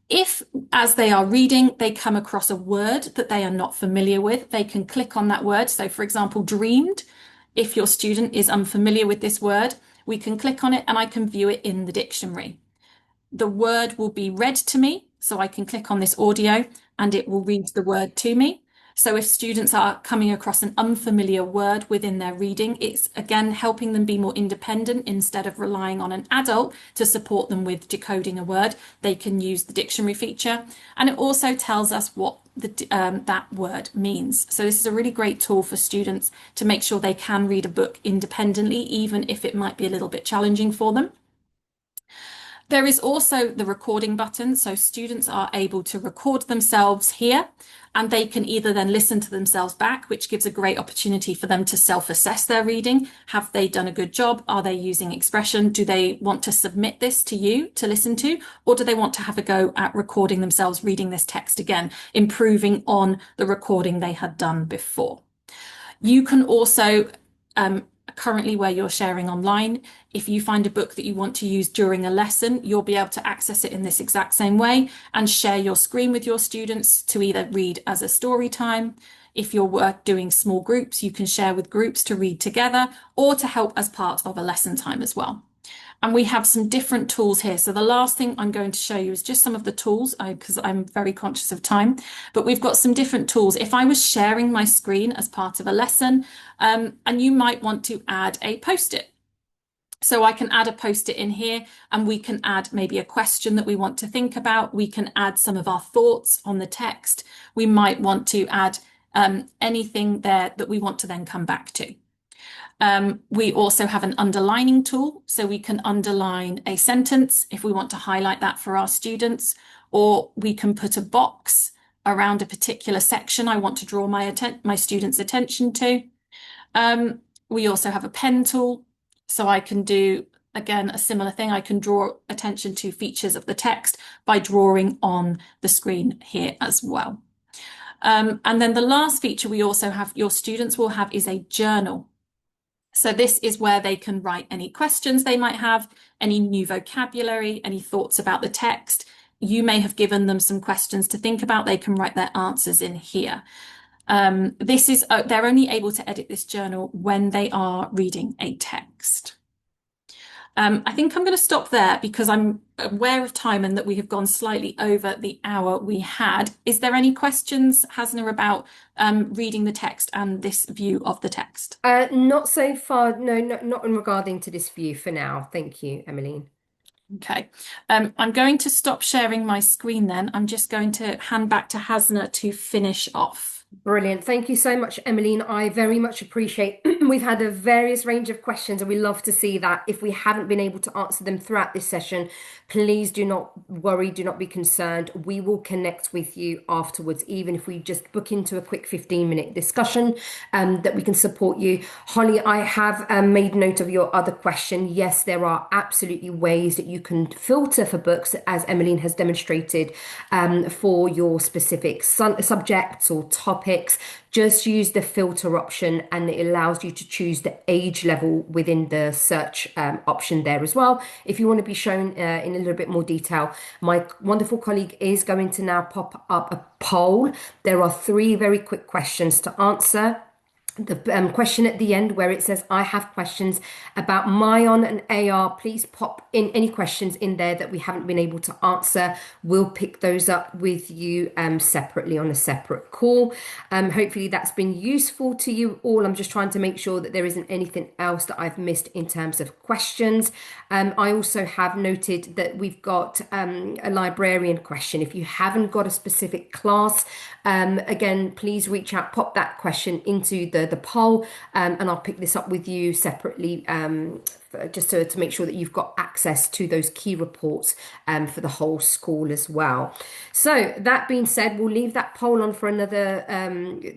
Speaker 2: If, as they are reading, they come across a word that they are not familiar with, they can click on that word. So, for example, dreamed. If your student is unfamiliar with this word, we can click on it and I can view it in the dictionary. The word will be read to me, so I can click on this audio and it will read the word to me. So if students are coming across an unfamiliar word within their reading, it's again helping them be more independent instead of relying on an adult to support them with decoding a word. They can use the dictionary feature, and it also tells us what that word means. So this is a really great tool for students to make sure they can read a book independently, even if it might be a little bit challenging for them. There is also the recording button, so students are able to record themselves here and they can either then listen to themselves back, which gives a great opportunity for them to self-assess their reading. Have they done a good job? Are they using expression? Do they want to submit this to you to listen to? Or do they want to have a go at recording themselves reading this text again, improving on the recording they had done before? You can also currently where you're sharing online, if you find a book that you want to use during a lesson, you'll be able to access it in this exact same way and share your screen with your students to either read as a story time. If you're doing small groups, you can share with groups to read together or to help as part of a lesson time as well. And we have some different tools here. So the last thing I'm going to show you is just some of the tools because I'm very conscious of time, but we've got some different tools. If I was sharing my screen as part of a lesson, and you might want to add a post-it. So I can add a post-it in here and we can add maybe a question that we want to think about. We can add some of our thoughts on the text. We might want to add anything there that we want to then come back to. We also have an underlining tool, so we can underline a sentence if we want to highlight that for our students, or we can put a box around a particular section I want to draw my students' attention to. We also have a pen tool, so I can do, again, a similar thing. I can draw attention to features of the text by drawing on the screen here as well. And then the last feature we also have, your students will have, is a journal. So this is where they can write any questions they might have, any new vocabulary, any thoughts about the text. You may have given them some questions to think about. They can write their answers in here. They're only able to edit this journal when they are reading a text. I think I'm going to stop there because I'm aware of time and that we have gone slightly over the hour we had. Is there any questions, Hasna, about reading the text and this view of the text?
Speaker 1: Not so far. No, not in regarding to this view for now. Thank you, Emmeline.
Speaker 2: Okay, I'm going to stop sharing my screen then. I'm just going to hand back to Hasna to finish off.
Speaker 1: Brilliant. Thank you so much, Emmeline. I very much appreciate we've had a various range of questions and we love to see that. If we haven't been able to answer them throughout this session, please do not worry, do not be concerned. We will connect with you afterwards, even if we just book into a quick 15-minute discussion that we can support you. Holly, I have made note of your other question. Yes, there are absolutely ways that you can filter for books, as Emmeline has demonstrated, for your specific subjects or topics topics, just use the filter option and it allows you to choose the age level within the search option there as well. If you want to be shown in a little bit more detail, my wonderful colleague is going to now pop up a poll. There are three very quick questions to answer. The question at the end where it says, I have questions about myON and AR, please pop in any questions in there that we haven't been able to answer. We'll pick those up with you separately on a separate call. Hopefully that's been useful to you all. I'm just trying to make sure that there isn't anything else that I've missed in terms of questions. I also have noted that we've got a librarian question. If you haven't got a specific class, again, please reach out, pop that question into the poll, and I'll pick this up with you separately, just to make sure that you've got access to those key reports for the whole school as well. So that being said, we'll leave that poll on for another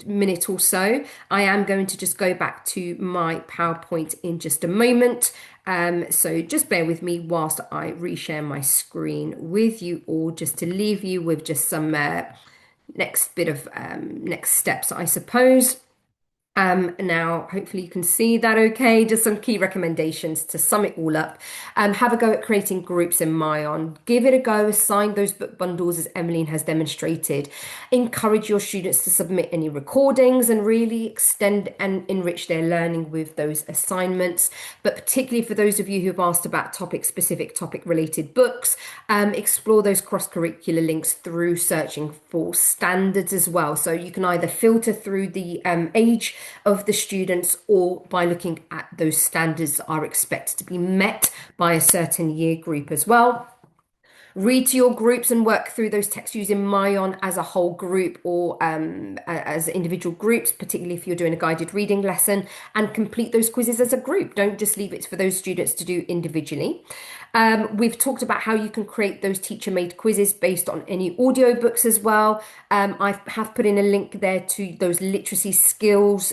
Speaker 1: minute or so. I am going to just go back to my PowerPoint in just a moment. So just bear with me whilst I reshare my screen with you all, just to leave you with just some next bit of next steps, I suppose. Now, hopefully you can see that okay. Just some key recommendations to sum it all up. Have a go at creating groups in myON. Give it a go. Assign those book bundles as Emmeline has demonstrated. Encourage your students to submit any recordings and really extend and enrich their learning with those assignments. But particularly for those of you who've asked about topic-specific, topic-related books, explore those cross-curricular links through searching for standards as well. So you can either filter through the age of the students or by looking at those standards that are expected to be met by a certain year group as well. Read to your groups and work through those texts using myON as a whole group or as individual groups, particularly if you're doing a guided reading lesson, and complete those quizzes as a group. Don't just leave it for those students to do individually. We've talked about how you can create those teacher-made quizzes based on any audiobooks as well. I have put in a link there to those literacy skills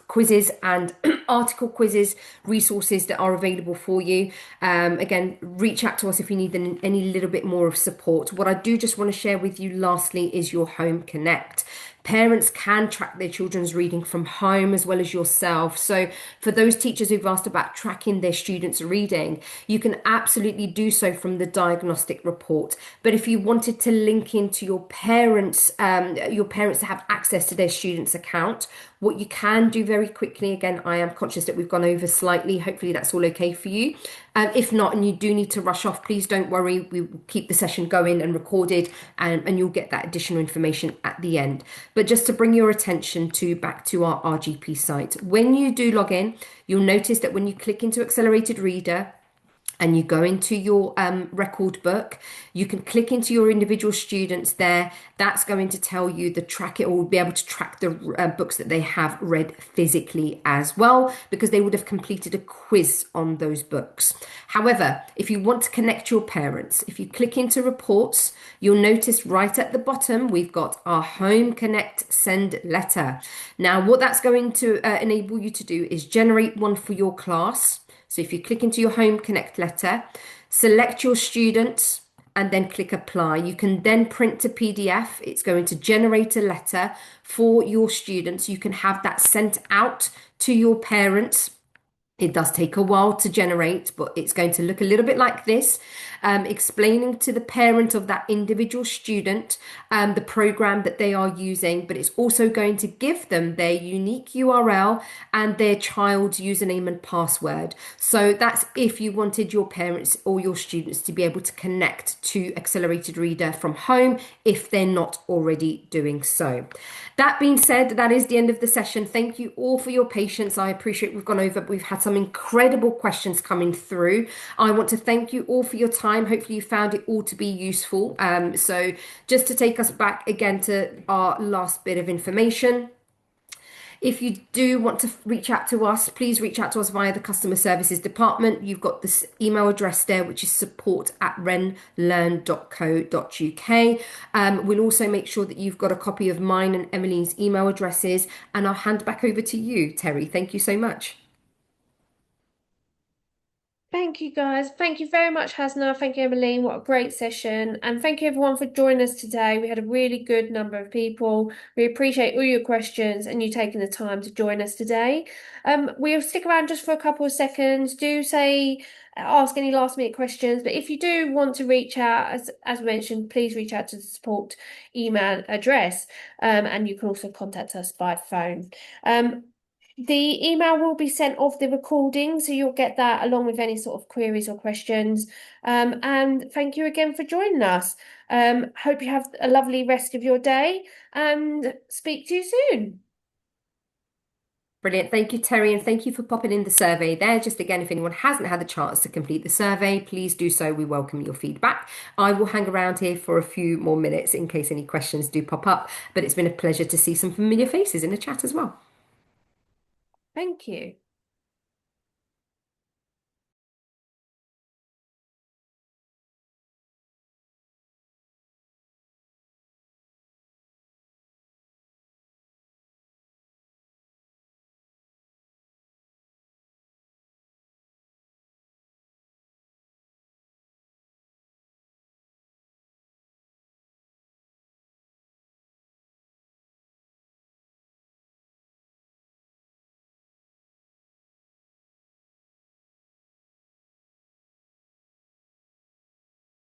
Speaker 1: quizzes and article quizzes, resources that are available for you. Again, reach out to us if you need any little bit more of support. What I do just want to share with you lastly is your Home Connect. Parents can track their children's reading from home as well as yourself. So for those teachers who've asked about tracking their students' reading, you can absolutely do so from the diagnostic report. But if you wanted to link into your parents to have access to their students' account, what you can do very quickly, again, I am conscious that we've gone over slightly. Hopefully that's all okay for you. If not, and you do need to rush off, please don't worry. We will keep the session going and recorded, and you'll get that additional information at the end. But just to bring your attention back to our RGP site, when you do log in, you'll notice that when you click into Accelerated Reader, and you go into your record book, you can click into your individual students there. That's going to tell you it will be able to track the books that they have read physically as well, because they would have completed a quiz on those books. However, if you want to connect your parents, if you click into reports, you'll notice right at the bottom, we've got our Home Connect Send Letter. Now, what that's going to enable you to do is generate one for your class. So if you click into your Home Connect letter, select your students and then click apply. You can then print to PDF. It's going to generate a letter for your students. You can have that sent out to your parents. It does take a while to generate, but it's going to look a little bit like this, explaining to the parent of that individual student the program that they are using, but it's also going to give them their unique URL and their child's username and password. So that's if you wanted your parents or your students to be able to connect to Accelerated Reader from home if they're not already doing so. That being said, that is the end of the session. Thank you all for your patience. I appreciate we've gone over, but we've had some incredible questions coming through. I want to thank you all for your time. Hopefully you found it all to be useful. So just to take us back again to our last bit of information. If you do want to reach out to us, please reach out to us via the customer services department. You've got this email address there, which is support@renlearn.co.uk. We'll also make sure that you've got a copy of mine and Emmeline's email addresses, and I'll hand back over to you, Terry. Thank you so much.
Speaker 3: Thank you guys. Thank you very much, Hasna. Thank you, Emmeline. What a great session. And thank you everyone for joining us today. We had a really good number of people. We appreciate all your questions and you taking the time to join us today. We'll stick around just for a couple of seconds. Do say ask any last minute questions. But if you do want to reach out, as mentioned, please reach out to the support email address. And you can also contact us by phone. The email will be sent off the recording, so you'll get that along with any sort of queries or questions. And thank you again for joining us. Hope you have a lovely rest of your day and speak to you soon.
Speaker 1: Brilliant. Thank you, Terry, and thank you for popping in the survey there. Just again, if anyone hasn't had the chance to complete the survey, please do so. We welcome your feedback. I will hang around here for a few more minutes in case any questions do pop up, but it's been a pleasure to see some familiar faces in the chat as well.
Speaker 3: Thank you.